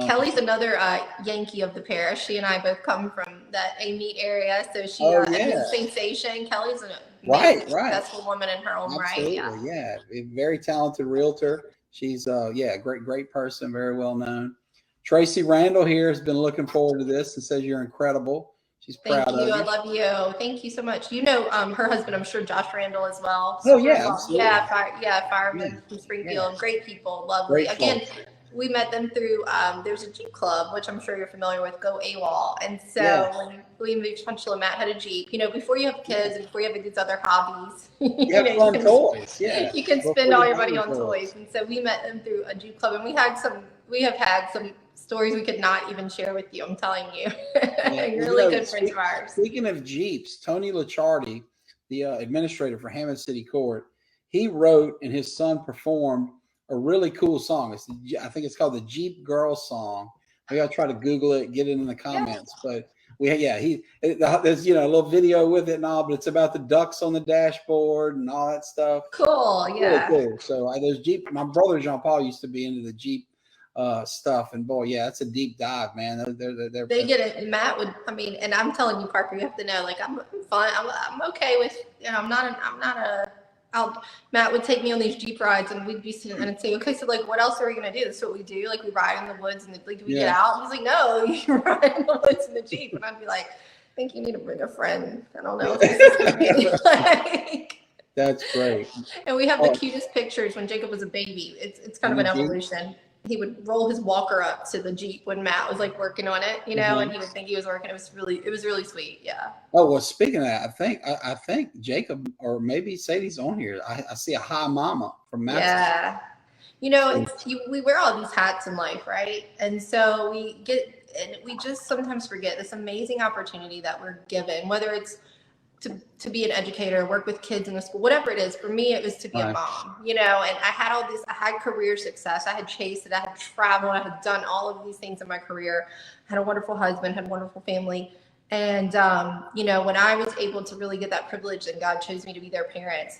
Kelly's another Yankee of the parish. She and I both come from that Amite area, so she is a sensation. Kelly's a successful woman in her own right. Yeah, a very talented realtor. She's great person, very well known. Tracy Randall here has been looking forward to this and says you're incredible. She's proud of you. I love you. Thank you so much. Her husband, I'm sure, Josh Randall as well. Oh, yeah, absolutely. Fireman from Springfield. Yeah. Great people. Lovely. Again, we met them through, there's a Jeep club, which I'm sure you're familiar with, Go AWOL. And so when we moved to Ponchatoula, Matt had a Jeep. Before you have kids and before you have these other hobbies, you can toys. Yeah. You can spend all your money on toys. And so we met them through a Jeep club, and we have had some stories we could not even share with you. I'm telling you. Really good friends of ours. Speaking of Jeeps, Tony Licciardi, the administrator for Hammond City Court, he wrote and his son performed a really cool song. I think it's called the Jeep Girl Song. We gotta try to Google it, get it in the comments. But there's a little video with it and all, but it's about the ducks on the dashboard and all that stuff. Cool, yeah. Really cool. So there's Jeep. My brother Jean Paul used to be into the Jeep stuff, and boy, that's a deep dive, man. They get it. Matt would, and I'm telling you, Parker, you have to know, like, I'm fine. I'm okay with, Matt would take me on these Jeep rides, and we'd be sitting there and say, okay, so like, what else are we gonna do? This is what we do. Like, we ride in the woods, and like, do we get out? And he's like, no, you ride in the woods in the Jeep. And I'd be like, I think you need to bring a friend. I don't know what this is gonna be like. That's great. And we have the cutest pictures when Jacob was a baby. It's kind of an evolution. He would roll his walker up to the Jeep when Matt was like working on it, and he would think he was working. It was really sweet. Yeah. Oh, well, speaking of that, I think Jacob, or maybe Sadie's on here. I see a hi mama from Matt. Yeah. We wear all these hats in life, right? And so we just sometimes forget this amazing opportunity that we're given, whether it's to be an educator, work with kids in the school, whatever it is. For me, it was to be a mom, and I had all this, I had career success. I had chased it. I had traveled. I had done all of these things in my career. I had a wonderful husband, had a wonderful family. And, when I was able to really get that privilege and God chose me to be their parents,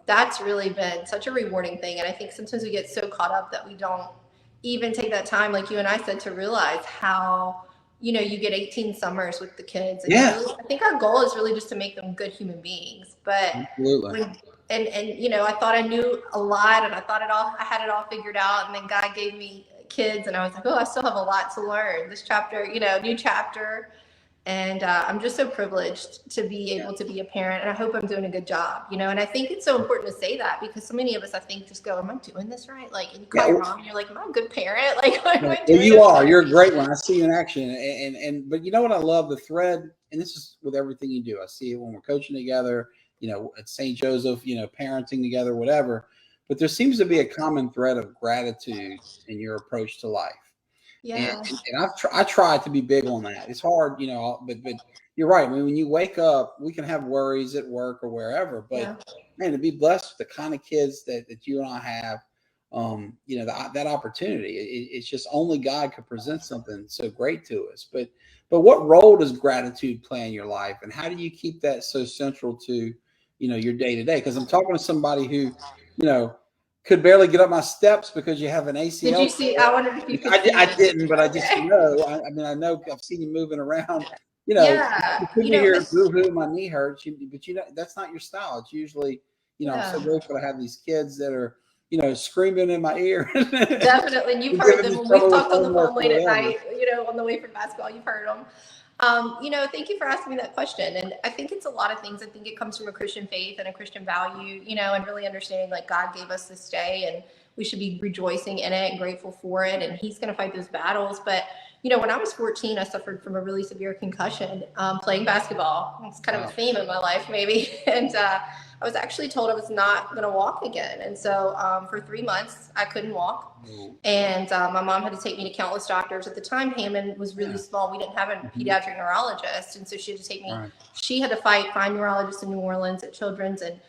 that's really been such a rewarding thing. And I think sometimes we get so caught up that we don't even take that time, like you and I said, to realize how, you get 18 summers with the kids. And I think our goal is really just to make them good human beings. But and I thought I knew a lot, and I had it all figured out, and then God gave me kids, and I was like, oh, I still have a lot to learn. This chapter, new chapter. And I'm just so privileged to be able to be a parent, and I hope I'm doing a good job, and I think it's so important to say that, because so many of us, I think, just go, am I doing this right? Like, and you call your mom and you're like, am I a good parent? Like, am I doing you are. You're a great one. I see you in action. But you know what I love? The thread, and this is with everything you do. I see it when we're coaching together, at St. Joseph, parenting together, whatever. But there seems to be a common thread of gratitude in your approach to life. Yeah. And I try to be big on that. It's hard, but you're right. I mean, when you wake up, we can have worries at work or wherever, but man, to be blessed with the kind of kids that you and I have, that opportunity, it's just only God could present something so great to us. But what role does gratitude play in your life, and how do you keep that so central to, your day to day? Because I'm talking to somebody who, could barely get up my steps because you have an ACL. Did you see? I wondered if you could see I didn't, but I just know. I mean, I know I've seen you moving around. You could be here, boo-hoo, my knee hurts. But that's not your style. It's usually, I'm so grateful to have these kids that are, screaming in my ear. Definitely, and you've heard them when we've talked on the phone late at night. On the way from basketball, you've heard them. Thank you for asking me that question. And I think it's a lot of things. I think it comes from a Christian faith and a Christian value, and really understanding like God gave us this day and we should be rejoicing in it and grateful for it. And he's going to fight those battles. But, when I was 14, I suffered from a really severe concussion playing basketball. It's kind of a theme in my life, maybe. And I was actually told I was not going to walk again. And so for 3 months, I couldn't walk. And my mom had to take me to countless doctors. At the time, Hammond was really small. We didn't have a pediatric neurologist. And so she had to take me. Right. She had to find neurologists in New Orleans at Children's, and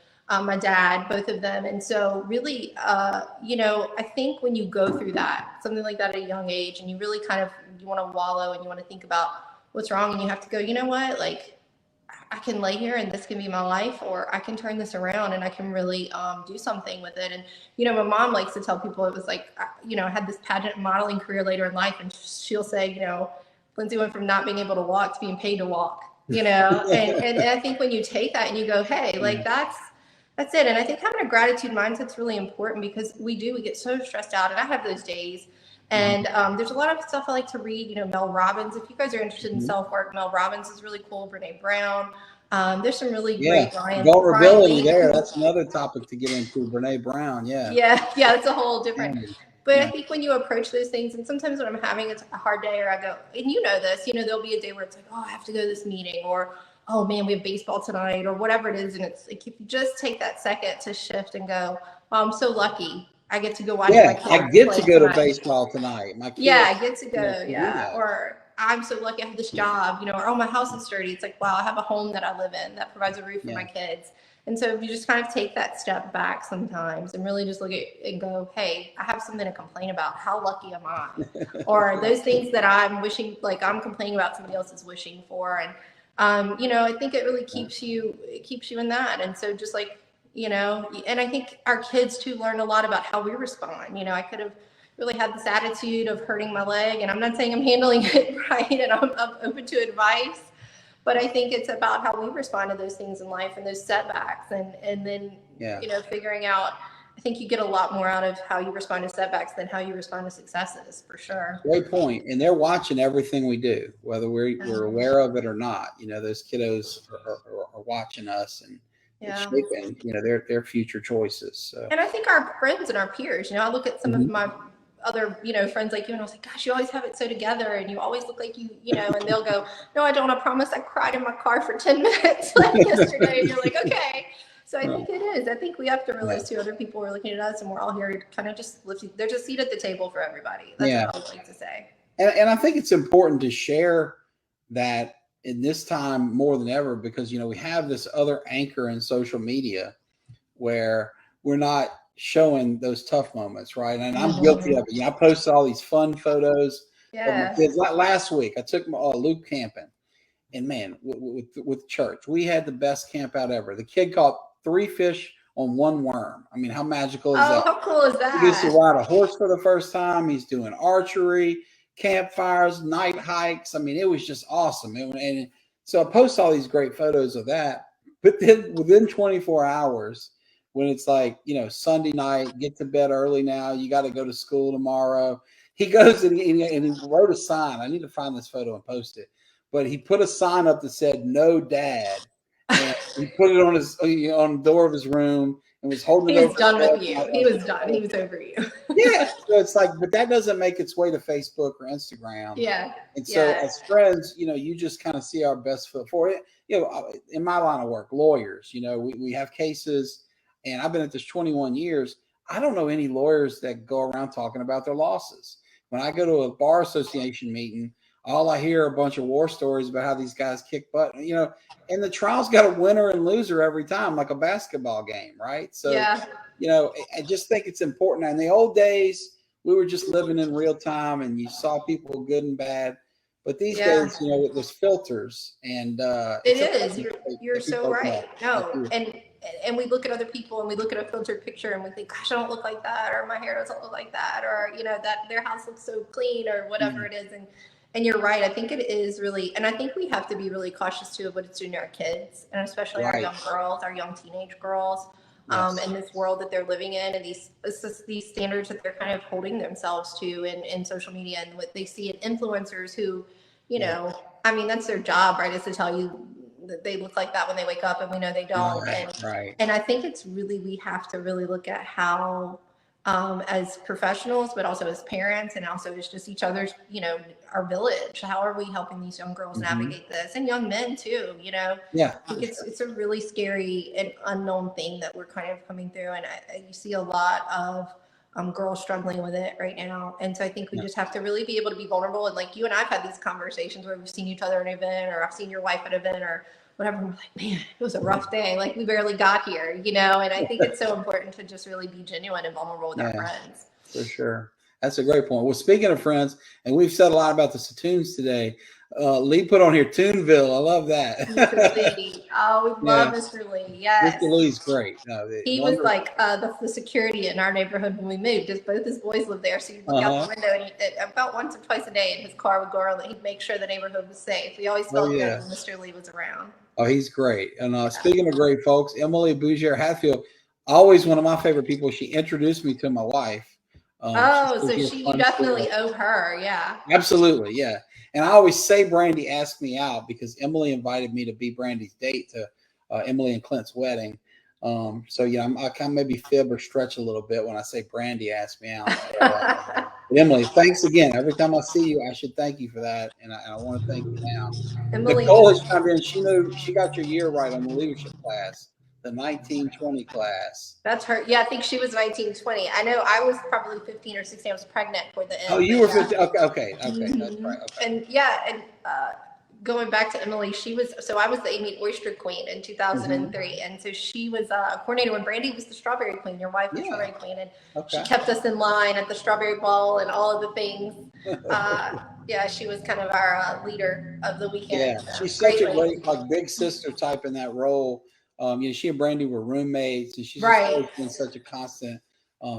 my dad, both of them. And so really, I think when you go through that, something like that at a young age, and you really you want to wallow and you want to think about what's wrong, and you have to go, you know what, like, I can lay here and this can be my life, or I can turn this around and I can really do something with it. And, my mom likes to tell people it was like, I had this pageant modeling career later in life, and she'll say, Lindsay went from not being able to walk to being paid to walk, and I think when you take that and you go, hey, like that's it. And I think having a gratitude mindset is really important, because we get so stressed out, and I have those days. And there's a lot of stuff I like to read, Mel Robbins. If you guys are interested in self-work, Mel Robbins is really cool. Brene Brown. There's some really great vulnerability there. That's another topic to get into. Brene Brown. Yeah. It's a whole different. But I think when you approach those things, and sometimes when I'm having a hard day, or I go, and this, there'll be a day where it's like, oh, I have to go to this meeting, or oh man, we have baseball tonight, or whatever it is. And it's like, if you just take that second to shift and go, oh, I'm so lucky. I get to go watch my kids. I get to go to baseball tonight. My kids, I get to go. Or I'm so lucky I have this job, or oh, my house is sturdy. It's like, wow, I have a home that I live in that provides a roof for my kids. And so if you just kind of take that step back sometimes and really just look at and go, hey, I have something to complain about. How lucky am I? Or those things that I'm wishing, like I'm complaining about, somebody else is wishing for. And I think it really keeps you in that. And so just like, and I think our kids too learn a lot about how we respond. I could have really had this attitude of hurting my leg, and I'm not saying I'm handling it right, and I'm open to advice, but I think it's about how we respond to those things in life and those setbacks, and then figuring out. I think you get a lot more out of how you respond to setbacks than how you respond to successes, for sure. Great point. And they're watching everything we do, whether we're aware of it or not. Those kiddos are watching us and shaping, their future choices. So. And I think our friends and our peers, I look at some of my other, friends like you, and I was like, gosh, you always have it so together, and you always look like you, and they'll go, no, I don't. I promise. I cried in my car for 10 minutes like yesterday. And you're like, okay. So I think it is. I think we have to realize too, other people are looking at us, and we're all here to kind of just lift. There's a seat at the table for everybody. That's what I would like to say. And I think it's important to share that in this time more than ever, because, we have this other anchor in social media where we're not showing those tough moments. Right. And I'm guilty of it. I posted all these fun photos of my kids. Like last week, I took Luke camping, and man, with church, we had the best camp out ever. The kid caught 3 fish on 1 worm. I mean, how magical is that? How cool is that? He gets to ride a horse for the first time. He's doing archery, campfires, night hikes. I mean, it was just awesome. And so I post all these great photos of that. But then within 24 hours, when it's like, Sunday night, get to bed early now. You got to go to school tomorrow. He goes and he wrote a sign. I need to find this photo and post it. But he put a sign up that said "No Dad," and he put it on the door of his room and was holding He it was over his done head. with you. He was done. He was over you. Yeah. So it's like, but that doesn't make its way to Facebook or Instagram. Yeah. And so as friends, you just kind of see our best foot forward. In my line of work, lawyers, we have cases, and I've been at this 21 years. I don't know any lawyers that go around talking about their losses. When I go to a bar association meeting, all I hear are a bunch of war stories about how these guys kick butt, and the trial's got a winner and loser every time, like a basketball game, right? So, I just think it's important. In the old days, we were just living in real time, and you saw people good and bad. But these days, there's filters, and it is. You're so right. No, and we look at other people and we look at a filtered picture and we think, gosh, I don't look like that, or my hair doesn't look like that, or that their house looks so clean, or whatever it is. And you're right. I think it is really, and I think we have to be really cautious too of what it's doing to our kids, and especially our young girls, our young teenage girls. In this world that they're living in, and these standards that they're kind of holding themselves to in social media, and what they see in influencers who, I mean, that's their job, right? Is to tell you that they look like that when they wake up, and we know they don't. And I think it's really, we have to really look at how, as professionals, but also as parents, and also as just each other's, our village. How are we helping these young girls navigate this, and young men too? I think it's a really scary and unknown thing that we're kind of coming through, and you see a lot of girls struggling with it right now. And so I think we just have to really be able to be vulnerable. And like you and I've had these conversations where we've seen each other at an event, or I've seen your wife at an event, or whatever. I'm like, man, it was a rough day. Like, we barely got here, and I think it's so important to just really be genuine and vulnerable with our friends. For sure. That's a great point. Well, speaking of friends, and we've said a lot about the Satoons today, Lee put on here Toonville. I love that. Mr. Lee. Oh, we love Mr. Lee. Yes. Mr. Lee's great. He was like the security in our neighborhood when we moved. Just both his boys lived there, so you'd look out the window, and about once or twice a day, and his car would go around. He'd make sure the neighborhood was safe. We always felt good when Mr. Lee was around. Oh, he's great. And speaking of great folks, Emily Bougier Hatfield, always one of my favorite people. She introduced me to my wife. You definitely owe her. Yeah. Absolutely. Yeah. And I always say Brandy asked me out because Emily invited me to be Brandy's date to Emily and Clint's wedding. So I kind of maybe fib or stretch a little bit when I say Brandy asked me out. Emily, thanks again. Every time I see you, I should thank you for that, and I want to thank you now. Emily, Nicole has come in. She knew she got your year right on the leadership class, the 1920 class. That's her. Yeah, I think she was 1920. I know I was probably 15 or 16. I was pregnant for the end. Oh, you were 15. Okay, that's right. Okay. And going back to Emily, I was the Amy Oyster Queen in 2003, and so she was a coordinator when Brandy was the Strawberry Queen. Your wife was Strawberry Queen, and she kept us in line at the Strawberry Ball and all of the things. She was kind of our leader of the weekend. Yeah, she's such a great, big sister type in that role. She and Brandy were roommates, and she's always been such a constant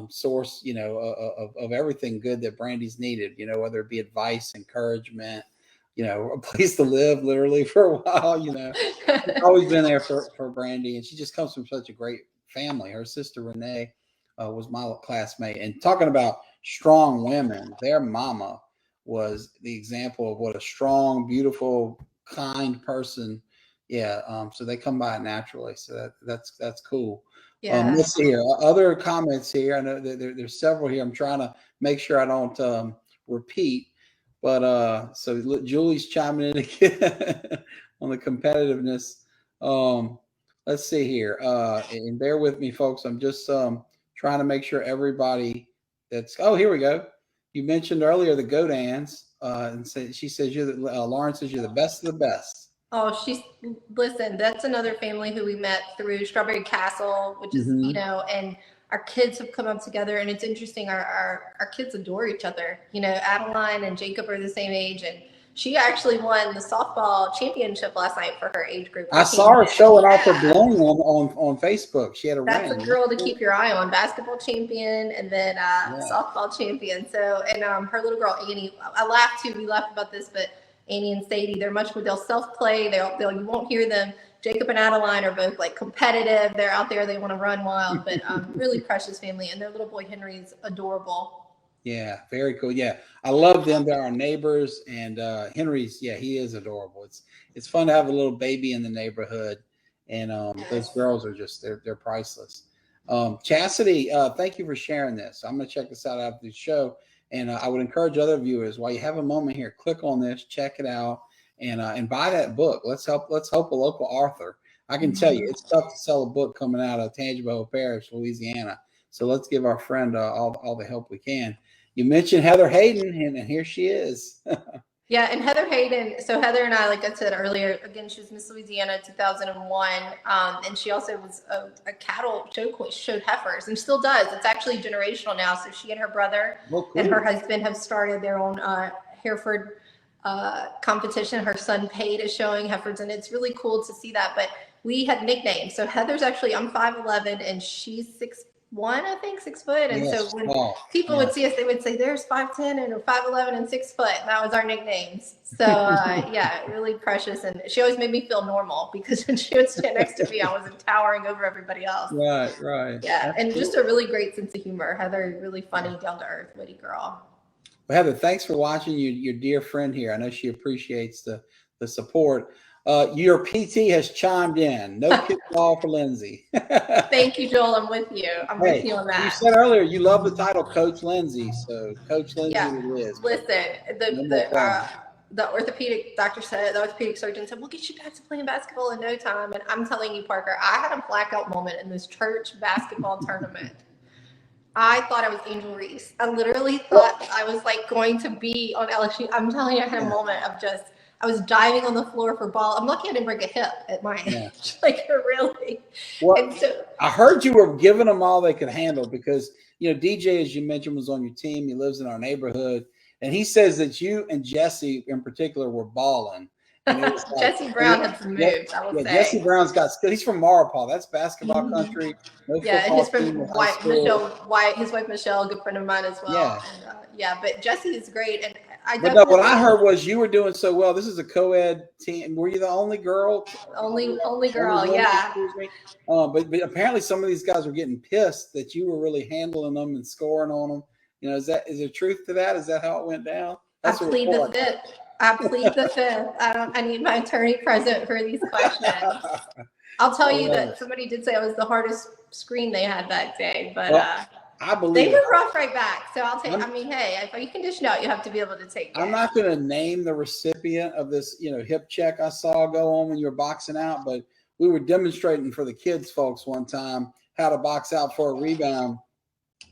source, of everything good that Brandy's needed. Whether it be advice, encouragement. A place to live literally for a while, She's always been there for Brandy, and she just comes from such a great family. Her sister Renee was my classmate, and talking about strong women, their mama was the example of what a strong, beautiful, kind person. So they come by it naturally. So that's cool. Let's see here. Other comments here. I know there's several here. I'm trying to make sure I don't repeat. But so Julie's chiming in again on the competitiveness. Let's see here. And bear with me, folks. I'm just trying to make sure everybody here we go. You mentioned earlier the Godans, and she says Lauren says you're the best of the best. Oh, listen, that's another family who we met through Strawberry Castle, which is, and our kids have come up together, and it's interesting. Our kids adore each other. Adeline and Jacob are the same age, and she actually won the softball championship last night for her age group. I saw her showing off her bling on Facebook. She had a ring. That's a girl to keep your eye on. Basketball champion, and then softball champion. So, and her little girl Annie. I laughed too. We laughed about this, but Annie and Sadie. They're much more, they'll self-play. You won't hear them. Jacob and Adeline are both like competitive. They're out there. They want to run wild, but really precious family. And their little boy, Henry, is adorable. Yeah, very cool. Yeah, I love them. They're our neighbors, and Henry's, yeah, he is adorable. It's fun to have a little baby in the neighborhood, and those girls are just they're priceless. Chastity, thank you for sharing this. I'm gonna check this out after the show, and I would encourage other viewers, while you have a moment here, click on this, check it out, and buy that book. Let's help a local author. I can tell you, it's tough to sell a book coming out of Tangipahoa Parish, Louisiana. So let's give our friend all the help we can. You mentioned Heather Hayden, and here she is. Yeah, and Heather Hayden. So Heather and I, like I said earlier, again, she was Miss Louisiana 2001, and she also was a cattle show queen. She showed heifers, and still does. It's actually generational now. So she and her brother and her husband have started their own Hereford competition. Her son Pate is showing heifers, and it's really cool to see that. But we had nicknames. So Heather's actually, I'm 5'11", and she's 6'1", I think, 6 foot. And so when people would see us, they would say, "There's 5'10" and 5'11" and 6 foot." And that was our nicknames. So yeah, really precious. And she always made me feel normal, because when she would stand next to me, I wasn't towering over everybody else. Right. Yeah, That's and cool. just a really great sense of humor. Heather, really funny, down to earth, witty girl. Well, Heather, thanks for watching. Your dear friend here. I know she appreciates the support. Your PT has chimed in. No kickball for Lindsay. Thank you, Joel. I'm with you. I'm with you on that. You said earlier you love the title Coach Lindsay, so Coach Lindsay it is. Listen, the orthopedic doctor said, the orthopedic surgeon said, "We'll get you back to playing basketball in no time." And I'm telling you, Parker, I had a blackout moment in this church basketball tournament. I thought I was Angel Reese. I literally thought I was like going to be on LSU. I'm telling you, I had a moment of just, I was diving on the floor for ball. I'm lucky I didn't break a hip at my age. Like, really. Well, and so, I heard you were giving them all they could handle, because, DJ, as you mentioned, was on your team. He lives in our neighborhood. And he says that you and Jesse in particular were balling. Jesse Brown had some moves, I will say. Jesse Brown's got skill. He's from Maurepas. That's basketball country. No his wife Michelle, a good friend of mine as well. And, but Jesse is great. And what I heard was you were doing so well. This is a co-ed team. Were you the only girl? Only girl, yeah. But apparently some of these guys were getting pissed that you were really handling them and scoring on them. Is there truth to that? Is that how it went down? I plead the fifth. I need my attorney present for these questions. I'll tell you that somebody did say I was the hardest screen they had that day, but I believe they were rough right back. So I'll take. Hey, if you can dish out, you have to be able to take it. I'm not going to name the recipient of this, hip check I saw go on when you were boxing out, but we were demonstrating for the kids folks one time how to box out for a rebound,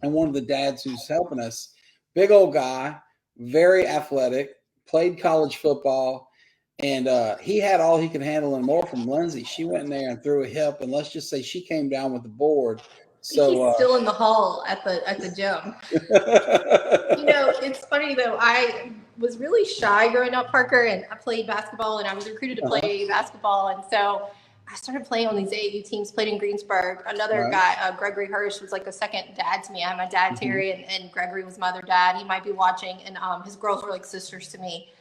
and one of the dads who's helping us, big old guy, very athletic, played college football, and he had all he could handle and more from Lindsay. She went in there and threw a hip, and let's just say she came down with the board. So he's still in the hall at the gym. It's funny though. I was really shy growing up, Parker, and I played basketball, and I was recruited to play basketball, and so I started playing on these AAU teams. Played in Greensburg. Another guy, Gregory Hirsch, was like a second dad to me. I had my dad Terry, and Gregory was my other dad. He might be watching, and his girls were like sisters to me,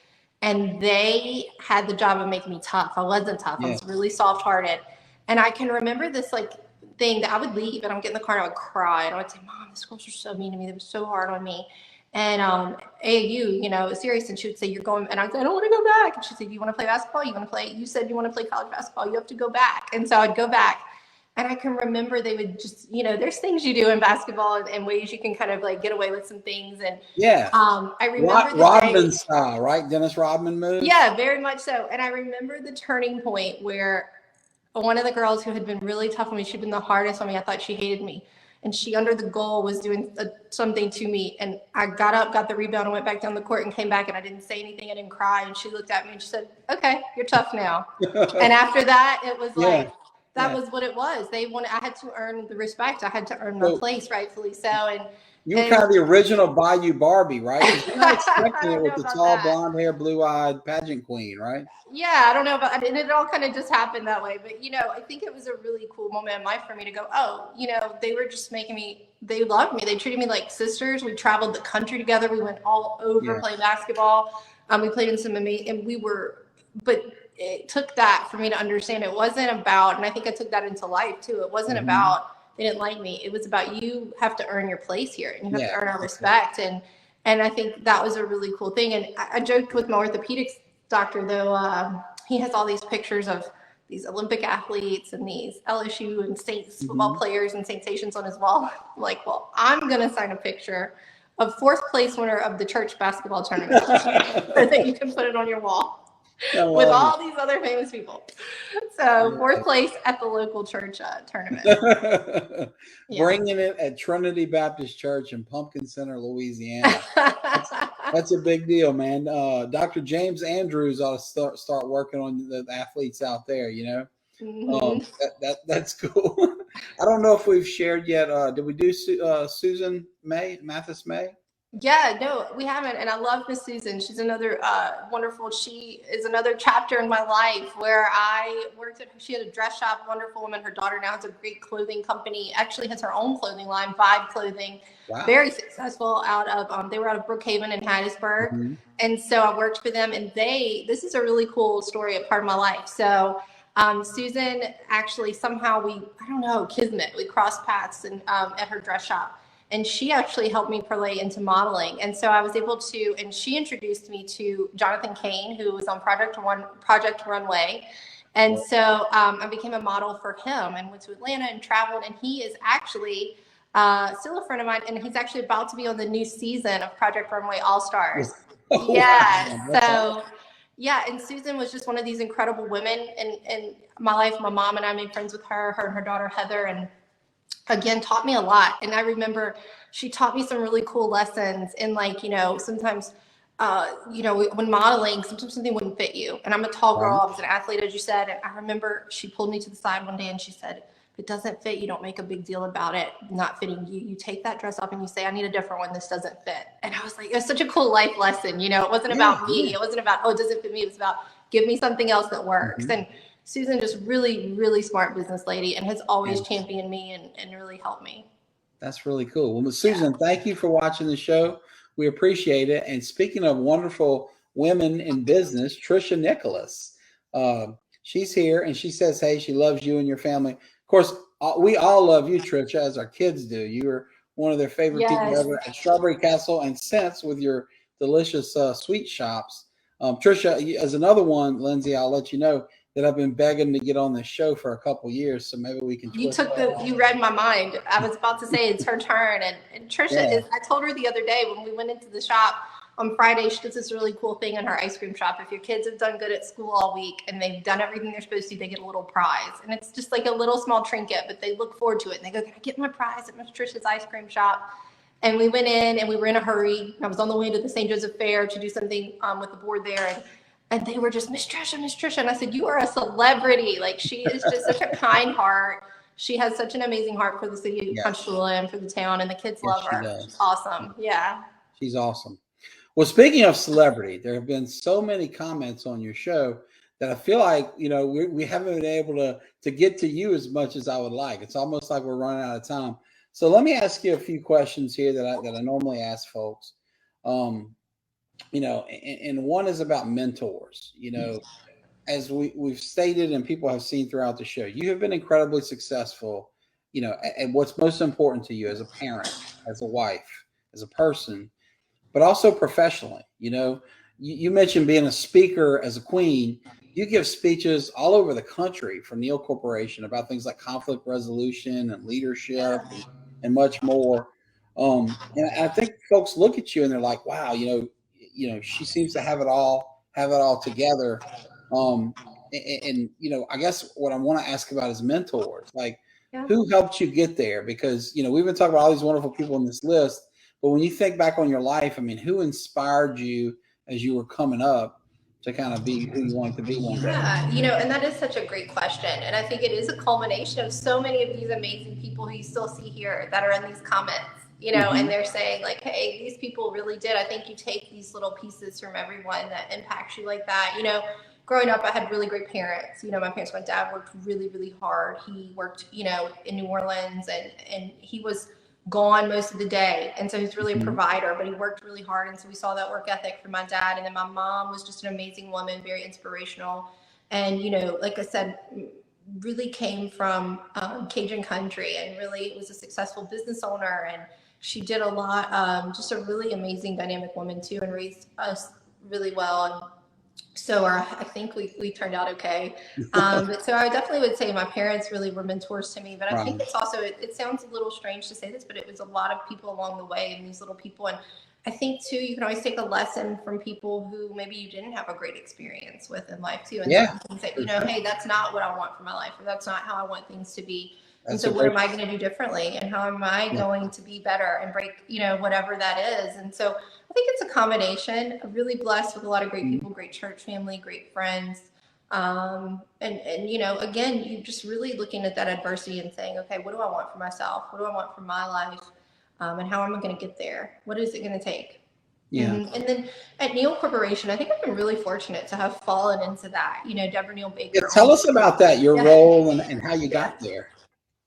and they had the job of making me tough. I wasn't tough. I was really soft-hearted, and I can remember this thing that I would leave, and I would get in the car and I would cry, and I would say, "Mom, the girls are so mean to me. They were so hard on me." And AAU, serious, and she would say, "You're going," and I'd say, "I don't want to go back." And she said, "You want to play basketball? You said you want to play college basketball. You have to go back." And so I'd go back, and I can remember they would just, there's things you do in basketball and ways you can kind of like get away with some things. And I remember Rodman style, right? Dennis Rodman move. Yeah, very much so. And I remember the turning point where one of the girls who had been really tough on me, she'd been the hardest on me. I thought she hated me. And she, under the goal, was doing something to me. And I got up, got the rebound, and went back down the court and came back. And I didn't say anything. I didn't cry. And she looked at me and she said, "Okay, you're tough now." And after that, it was that was what it was. I had to earn the respect. I had to earn my place, rightfully so. And you were kind of the original Bayou Barbie, right? You're not expecting it with the tall, blonde hair, blue-eyed pageant queen, right? Yeah, I don't know about, and it all kind of just happened that way. But, I think it was a really cool moment in life for me to go, they were just they loved me. They treated me like sisters. We traveled the country together. We went all over playing basketball. We played in some amazing, and but it took that for me to understand it wasn't about, and I think I took that into life too. It wasn't about, they didn't like me. It was about, you have to earn your place here and you have to earn our respect. And I think that was a really cool thing. And I joked with my orthopedics doctor, though, he has all these pictures of these Olympic athletes and these LSU and Saints football players and sensations on his wall. I'm like, well, I'm going to sign a picture of 4th place winner of the church basketball tournament so that you can put it on your wall with all these other famous people. So 4th place at the local church tournament. Bringing it at Trinity Baptist Church in Pumpkin Center, Louisiana. That's a big deal, man. Dr. James Andrews ought to start working on the athletes out there, you know. That's cool. I don't know if we've shared yet. Did we do Susan Mathis May? Yeah, no, we haven't. And I love Miss Susan. She's another wonderful, she is another chapter in my life where I worked at, she had a dress shop, wonderful woman. Her daughter now has a great clothing company, actually has her own clothing line, Vibe Clothing. Wow. Very successful out of, they were out of Brookhaven and Hattiesburg. And so I worked for them, and this is a really cool story, a part of my life. So Susan actually somehow I don't know, kismet, we crossed paths and at her dress shop. And she actually helped me parlay into modeling. And so I was able to, and she introduced me to Jonathan Kane, who was on Project Runway. And so I became a model for him and went to Atlanta and traveled. And he is actually still a friend of mine. And he's actually about to be on the new season of Project Runway All-Stars. Oh, yeah. Wow. So, yeah. And Susan was just one of these incredible women in my life. My mom and I made friends with her and her daughter, Heather, and again, taught me a lot. And I remember she taught me some really cool lessons in, like, you know, sometimes, you know, when modeling, sometimes something wouldn't fit you. And I'm a tall girl. I was an athlete, as you said. And I remember she pulled me to the side one day and she said, if it doesn't fit, you don't make a big deal about it not fitting you. You take that dress off and you say, I need a different one. This doesn't fit. And I was like, it was such a cool life lesson. You know, it wasn't about me. It wasn't about, oh, it doesn't fit me. It was about, give me something else that works. And Susan, just really, really smart business lady, and has always championed me and really helped me. That's really cool. Well, Susan, thank you for watching the show. We appreciate it. And speaking of wonderful women in business, Trisha Nicholas, she's here, and she says, hey, she loves you and your family. Of course, we all love you, Trisha, as our kids do. You are one of their favorite people ever at Strawberry Castle and since with your delicious sweet shops. Trisha, as another one, Lindsay, I'll let you know that I've been begging to get on this show for a couple years, so maybe we can. You read my mind. I was about to say it's her turn, and Trisha is. I told her the other day when we went into the shop on Friday, she does this really cool thing in her ice cream shop. If your kids have done good at school all week and they've done everything they're supposed to, they get a little prize, and it's just like a little small trinket, but they look forward to it. And they go, "Can I get my prize at Miss Trisha's ice cream shop?" And we went in, and we were in a hurry. I was on the way to the St. Joseph Fair to do something with the board there, and they were just, Miss Trisha. And I said, you are a celebrity. Like, she is just such a kind heart. She has such an amazing heart for the city of Ponchatoula and for the town, and the kids love her. She's awesome. Yeah. She's awesome. Well, speaking of celebrity, there have been so many comments on your show that I feel like, you know, we haven't been able to get to you as much as I would like. It's almost like we're running out of time. So let me ask you a few questions here that I normally ask folks. You know, and one is about mentors. You know, as we've stated and people have seen throughout the show, you have been incredibly successful, you know, and what's most important to you as a parent, as a wife, as a person, but also professionally. You know, you mentioned being a speaker as a queen. You give speeches all over the country for Neal Corporation about things like conflict resolution and leadership and much more. And I think folks look at you and they're like, wow, you know, she seems to have it all together. And you know, I guess what I want to ask about is mentors. Like, who helped you get there? Because, you know, we've been talking about all these wonderful people on this list, but when you think back on your life, I mean, who inspired you as you were coming up to kind of be who you wanted to be one day? Yeah, you know, and that is such a great question. And I think it is a culmination of so many of these amazing people who you still see here that are in these comments. You know, and they're saying like, hey, these people really did. I think you take these little pieces from everyone that impacts you like that. You know, growing up, I had really great parents. You know, my parents, my dad worked really, really hard. He worked, you know, in New Orleans, and he was gone most of the day. And so he's really a Mhm. provider, but he worked really hard. And so we saw that work ethic from my dad. And then my mom was just an amazing woman, very inspirational. And, you know, like I said, really came from Cajun country and really was a successful business owner. And she did a lot, just a really amazing dynamic woman too, and raised us really well. And so I think we turned out okay. But so I definitely would say my parents really were mentors to me. But I think Right. it's also, it sounds a little strange to say this, but it was a lot of people along the way and these little people. And I think too, you can always take a lesson from people who maybe you didn't have a great experience with in life too. And Yeah, certain things that, for you know, sure. hey, that's not what I want for my life, or that's not how I want things to be. And That's so a what great. am I going to do differently? And how am I Yeah. going to be better and break, you know, whatever that is? And so I think it's a combination. I'm really blessed with a lot of great Mhm. people, great church family, great friends. And you know, again, you just really looking at that adversity and saying, okay, what do I want for myself? What do I want for my life? And how am I going to get there? What is it going to take? Yeah. And then at Neal Corporation, I think I've been really fortunate to have fallen into that. You know, Deborah Neal Yeah. Baker Tell owns. us about that, your Yeah, role and how you yeah. got there.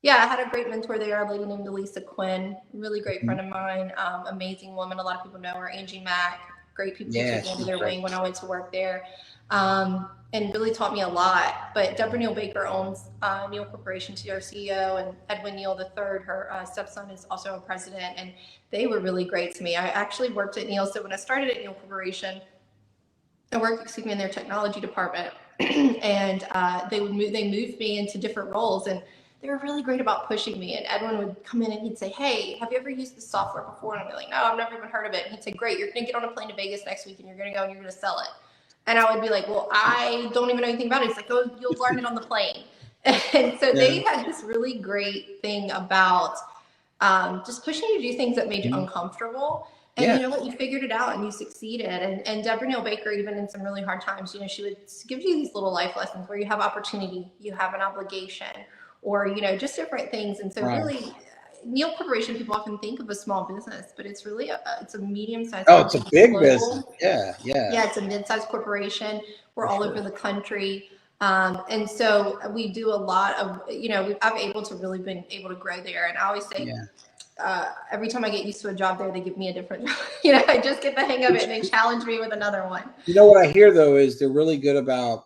Yeah, I had a great mentor there, a lady named Elisa Quinn, really great Mhm. friend of mine, amazing woman. A lot of people know her. Angie Mack, great people Yeah, took me under she's their great. wing when I went to work there, and really taught me a lot. But Deborah Neal Baker owns Neal Corporation, she's our CEO, and Edwin Neal III, her stepson, is also a president, and they were really great to me. I actually worked at Neal, so when I started at Neal Corporation, I worked, excuse me, in their technology department, and they moved me into different roles, and they were really great about pushing me. And Edwin would come in and he'd say, "Hey, have you ever used this software before?" And I'd be like, "No, I've never even heard of it." And he'd say, "Great, you're gonna get on a plane to Vegas next week, and you're gonna go and you're gonna sell it." And I would be like, "Well, I don't even know anything about it." He's like, "Oh, you'll learn it on the plane." And so Yeah. they had this really great thing about just pushing you to do things that made you Mhm. uncomfortable. And Yeah. you know what? You figured it out and you succeeded. And Deborah Neal Baker, even in some really hard times, you know, she would give you these little life lessons where you have opportunity, you have an obligation, or, you know, just different things. And so Right. really, Neal Corporation, people often think of a small business, but it's really it's a medium-sized Oh, it's a company. It's big business. global. Yeah. Yeah. Yeah, it's a mid-sized corporation. We're For all over sure. the country. And so we do a lot of, you know, I've able to really been able to grow there. And I always say, Yeah. every time I get used to a job there, they give me a different job. You know, I just get the hang of it and they challenge me with another one. You know what I hear though is they're really good about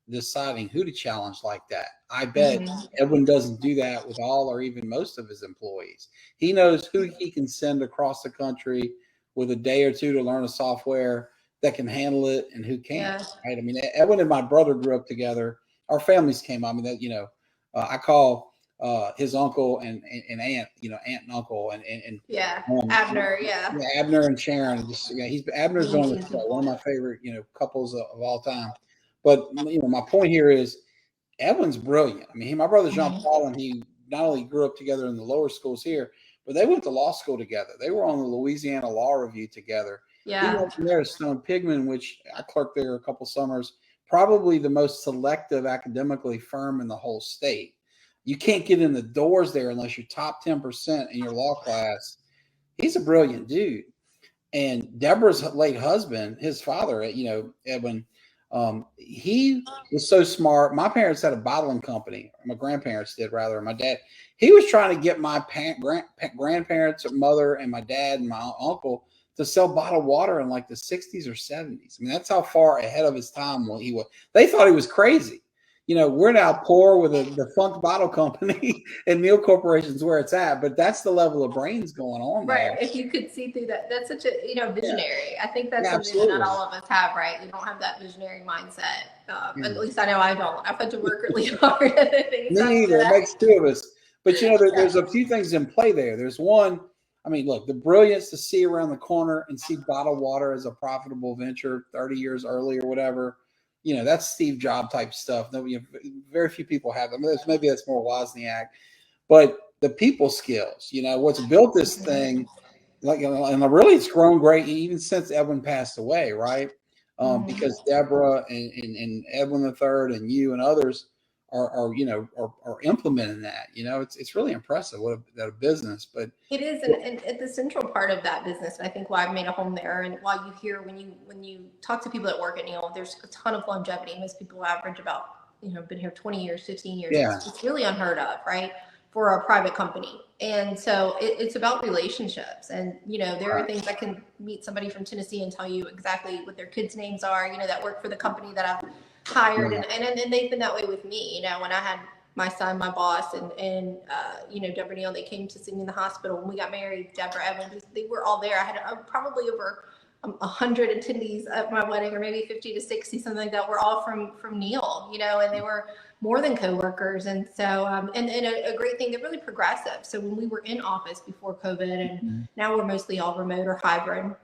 deciding who to challenge like that. I bet Mm-hmm. Edwin doesn't do that with all or even most of his employees. He knows who he can send across the country with a day or two to learn a software that can handle it and who can't. Yeah. Right? I mean, Edwin and my brother grew up together. Our families came. I mean, that I call his uncle and aunt, aunt and uncle, and Yeah. um, Abner. Yeah. yeah, Abner and Sharon. Just he's Abner's been on the Mm-hmm. show, one of my favorite couples of all time. But my point here is Edwin's brilliant. I mean, my brother Jean Mm-hmm. Paul and he not only grew up together in the lower schools here, but they went to law school together. They were on the Louisiana Law Review together. He Yeah. went from there to Stone Pigman, which I clerked there a couple summers. Probably the most selective academically firm in the whole state. You can't get in the doors there unless you're top 10% in your law class. He's a brilliant dude. And Deborah's late husband, his father, Edwin, he was so smart. My parents had a bottling company. My grandparents did, rather. My dad, he was trying to get my grandparents, mother, and my dad and my uncle to sell bottled water in like the 60s or 70s. I mean, that's how far ahead of his time he was. They thought he was crazy. We're now poor with a defunct bottle company, and Neal Corporation's where it's at. But that's the level of brains going on Right. there. If you could see through that, that's such a, you know, Yeah, visionary. I think that's yeah, something that not absolutely. all of us have, right? We don't have that visionary mindset. At Yeah. least I know I don't. I've had to work really hard at the things Me I'm neither. good It at. makes two of us. But Yeah. there's a few things in play there. There's one, I mean, look, the brilliance to see around the corner and see bottled water as a profitable venture 30 years early or whatever. That's Steve Jobs type stuff. No, very few people have them. Maybe that's more Wozniak. But the people skills, what's built this thing, and really it's grown great even since Edwin passed away, right? Because Mm-hmm. Deborah and Edwin the third and you and others are implementing that. It's really impressive that a business. But It is, and at the central part of that business, and I think why I've made a home there, and why you hear when you talk to people that work at Neal, there's a ton of longevity. Most people average about, been here 20 years, 15 years. yeah, It's really unheard of, right? for a private company. And so it's about relationships. And, there are things I can meet somebody from Tennessee and tell you exactly what their kids' names are, that work for the company that I've hired. And they've been that way with me. When I had my son, my boss, and Deborah Neal, they came to see me in the hospital. When we got married, Deborah, Evan, they were all there. I had probably over 100 attendees at my wedding, or maybe 50 to 60, something like that. We're all from Neal, and they were more than coworkers. And so, and a great thing, they're really progressive. So when we were in office before COVID, and now we're mostly all remote or hybrid,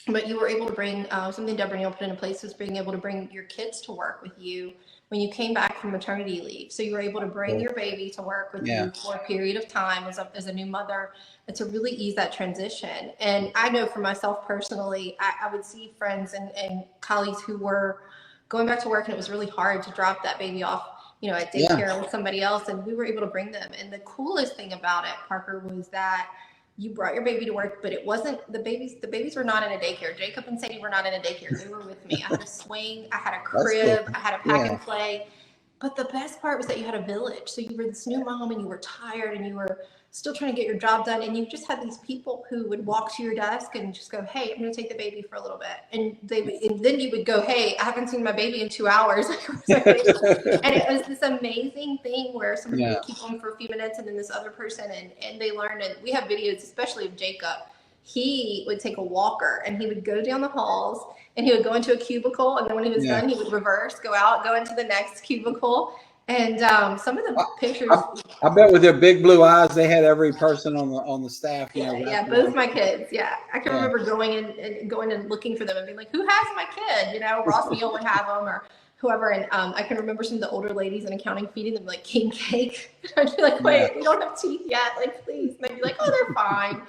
but you were able to bring something Deborah Neal put into place was being able to bring your kids to work with you when you came back from maternity leave. So you were able to bring your baby to work with you for a period of time as a new mother, and to really ease that transition. And I know for myself personally, I would see friends and colleagues who were going back to work, and it was really hard to drop that baby off, at daycare with somebody else. And we were able to bring them. And the coolest thing about it, Parker, was that you brought your baby to work, but it wasn't the babies were not in a daycare. Jacob and Sadie were not in a daycare. They were with me. I had a swing, I had a crib, cool. I had a pack and play. But the best part was that you had a village. So you were this new mom, and you were tired, and you were still trying to get your job done. And you just had these people who would walk to your desk and just go, "Hey, I'm going to take the baby for a little bit." And then you would go, "Hey, I haven't seen my baby in 2 hours." And it was this amazing thing where somebody would keep them for a few minutes, and then this other person, and they learned. And we have videos, especially of Jacob. He would take a walker, and he would go down the halls, and he would go into a cubicle, and then when he was done, he would reverse, go out, go into the next cubicle. And some of the pictures, I bet with their big blue eyes, they had every person on the staff. Both my kids. I can remember going and looking for them and being like, "Who has my kid?" Ross Neal would have them, or whoever. And I can remember some of the older ladies in accounting feeding them like king cake. I'd be like, "Wait, we don't have teeth yet. Like, please." And they'd be like, "Oh, they're fine."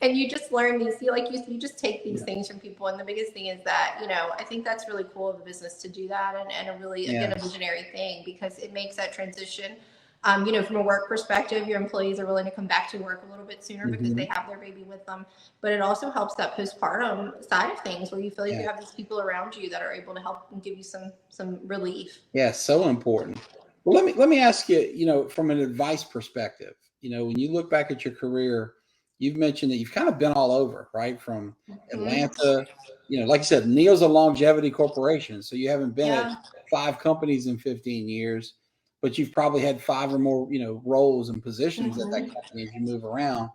And you just learn these, you just take these things from people. And the biggest thing is that, I think that's really cool of a business to do that, and a really, again, a visionary thing, because it makes that transition. From a work perspective, your employees are willing to come back to work a little bit sooner because they have their baby with them. But it also helps that postpartum side of things, where you feel like you have these people around you that are able to help and give you some relief. Yeah, so important. Well, let me ask you, from an advice perspective, when you look back at your career, you've mentioned that you've kind of been all over, right? From Atlanta, like you said, Neal's a longevity corporation. So you haven't been at 5 companies in 15 years, but you've probably had 5 or more, roles and positions at that company as you move around.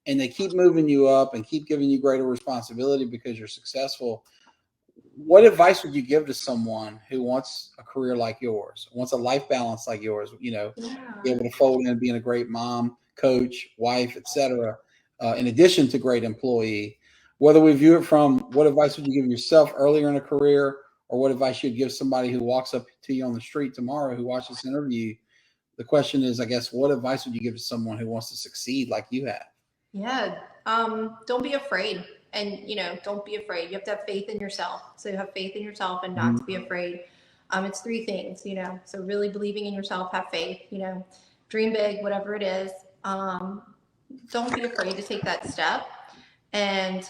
And they keep moving you up and keep giving you greater responsibility because you're successful. What advice would you give to someone who wants a career like yours, wants a life balance like yours, be able to fold in being a great mom, coach, wife, etc., in addition to great employee? Whether we view it from what advice would you give yourself earlier in a career, or what advice you'd give somebody who walks up to you on the street tomorrow who watches this interview, the question is, I guess, what advice would you give to someone who wants to succeed like you have? Yeah. Don't be afraid. And, don't be afraid. You have to have faith in yourself. So you have faith in yourself and not to be afraid. It's 3 things, so really believing in yourself, have faith, dream big, whatever it is. Don't be afraid to take that step, and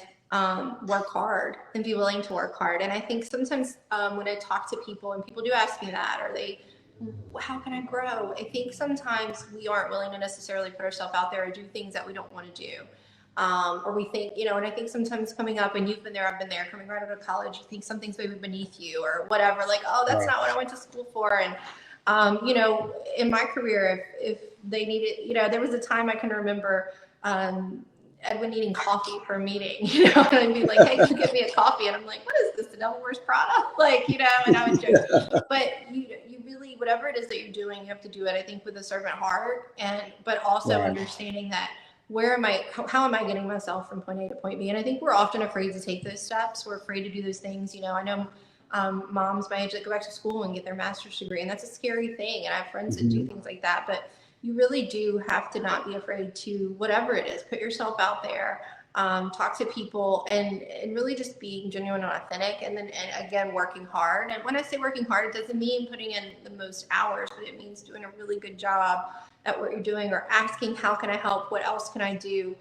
work hard, and be willing to work hard. And I think sometimes when I talk to people, and people do ask me that, how can I grow? I think sometimes we aren't willing to necessarily put ourselves out there or do things that we don't want to do. Or we think, and I think sometimes coming up, and you've been there, I've been there, coming right out of college, you think something's maybe beneath you or whatever, like, oh, that's not what I went to school for. And, in my career, if they needed, there was a time I can remember, Edwin needing coffee for a meeting, and I'd be like, "Hey, can you get me a coffee?" And I'm like, "What is this, the Devil Wears Prada?" And I would joke. But you really, whatever it is that you're doing, you have to do it, I think, with a servant heart, but also understanding that how am I getting myself from point A to point B? And I think we're often afraid to take those steps. We're afraid to do those things. I know moms my age that go back to school and get their master's degree, and that's a scary thing. And I have friends that do things like that, but you really do have to not be afraid to, whatever it is, put yourself out there, talk to people, and really just being genuine and authentic. And again, working hard. And when I say working hard, it doesn't mean putting in the most hours, but it means doing a really good job at what you're doing, or asking, how can I help? What else can I do?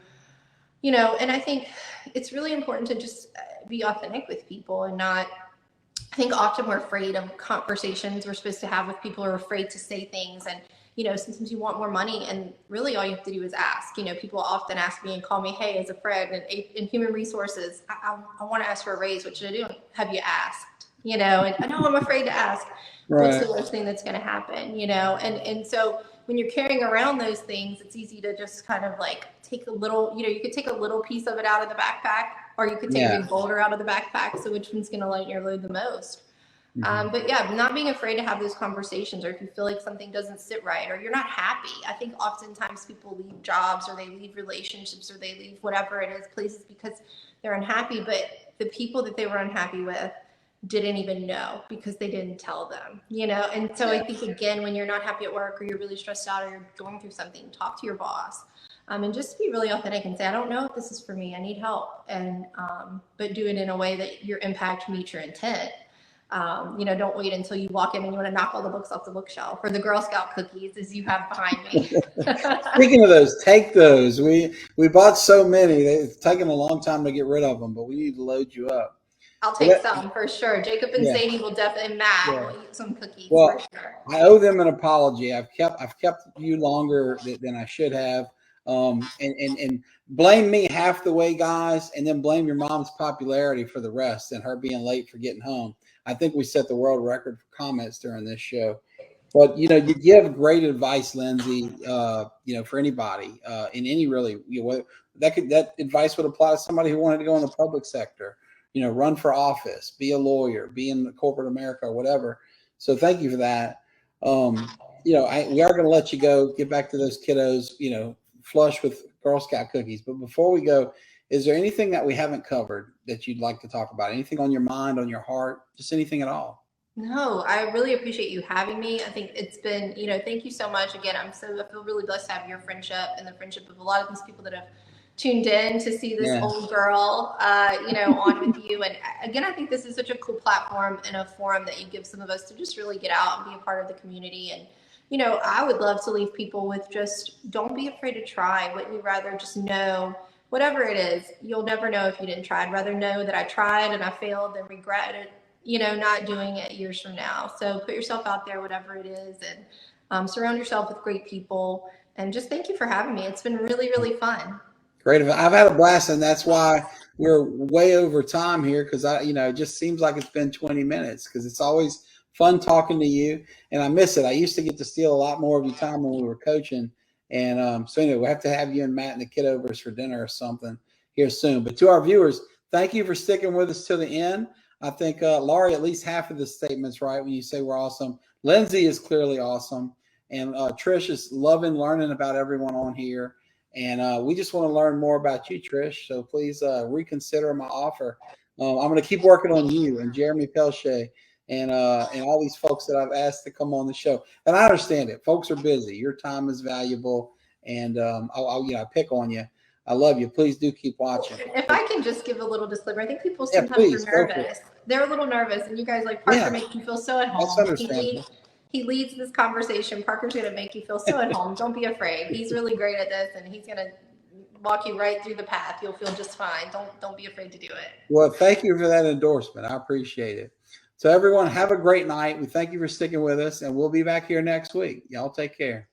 And I think it's really important to just be authentic with people, and not, I think often we're afraid of conversations we're supposed to have with people, or afraid to say things. And sometimes you want more money, and really all you have to do is ask. People often ask me and call me, hey, as a friend in human resources, I want to ask for a raise. What should I do? Have you asked? And I know I'm afraid to ask. What's the worst thing that's going to happen? And so when you're carrying around those things, it's easy to just kind of like take a little, you could take a little piece of it out of the backpack, or you could take a big boulder out of the backpack. So which one's going to lighten your load the most? But yeah, not being afraid to have those conversations, or if you feel like something doesn't sit right, or you're not happy. I think oftentimes people leave jobs, or they leave relationships, or they leave whatever it is, places, because they're unhappy. But the people that they were unhappy with didn't even know, because they didn't tell them, And so I think, again, when you're not happy at work, or you're really stressed out, or you're going through something, talk to your boss. And just be really authentic and say, I don't know if this is for me. I need help. And but do it in a way that your impact meets your intent. Don't wait until you walk in and you want to knock all the books off the bookshelf, or the Girl Scout cookies, as you have behind me. Speaking of those, take those. We bought so many. It's taken a long time to get rid of them, but we need to load you up. I'll take some for sure. Jacob and Sadie will definitely, Matt will eat some cookies for sure. I owe them an apology. I've kept you longer than I should have. And blame me half the way, guys, and then blame your mom's popularity for the rest, and her being late for getting home. I think we set the world record for comments during this show. But you give great advice, Lindsay. For anybody in any really, that advice would apply to somebody who wanted to go in the public sector. Run for office, be a lawyer, be in corporate America, or whatever. So thank you for that. We are going to let you go, get back to those kiddos, flush with Girl Scout cookies. But before we go, is there anything that we haven't covered that you'd like to talk about? Anything on your mind, on your heart, just anything at all? No, I really appreciate you having me. I think it's been, thank you so much. Again, I feel really blessed to have your friendship and the friendship of a lot of these people that have tuned in to see this old girl, on with you. And again, I think this is such a cool platform and a forum that you give some of us to just really get out and be a part of the community. And, I would love to leave people with just, don't be afraid to try. Wouldn't you rather just know, whatever it is, you'll never know if you didn't try. I'd rather know that I tried and I failed than regret it, not doing it years from now. So put yourself out there, whatever it is, and surround yourself with great people. And just thank you for having me. It's been really, really fun. Great. I've had a blast, and that's why we're way over time here, because it just seems like it's been 20 minutes, because it's always fun talking to you, and I miss it. I used to get to steal a lot more of your time when we were coaching, and so anyway, we'll have to have you and Matt and the kidovers for dinner or something here soon. But to our viewers, thank you for sticking with us till the end. I think Laurie, at least half of the statement's right when you say we're awesome. Lindsay is clearly awesome, and Trish is loving learning about everyone on here. And we just want to learn more about you, Trish. So please reconsider my offer. I'm going to keep working on you and Jeremy Pelche and all these folks that I've asked to come on the show. And I understand it. Folks are busy. Your time is valuable. And I pick on you. I love you. Please do keep watching. If I can just give a little disclaimer, I think people sometimes are nervous. They're a little nervous. And you guys like Parker make you feel so at home. That's understandable. He leads this conversation. Parker's going to make you feel so at home. Don't be afraid. He's really great at this, and he's going to walk you right through the path. You'll feel just fine. Don't be afraid to do it. Well, thank you for that endorsement. I appreciate it. So everyone, have a great night. We thank you for sticking with us, and we'll be back here next week. Y'all take care.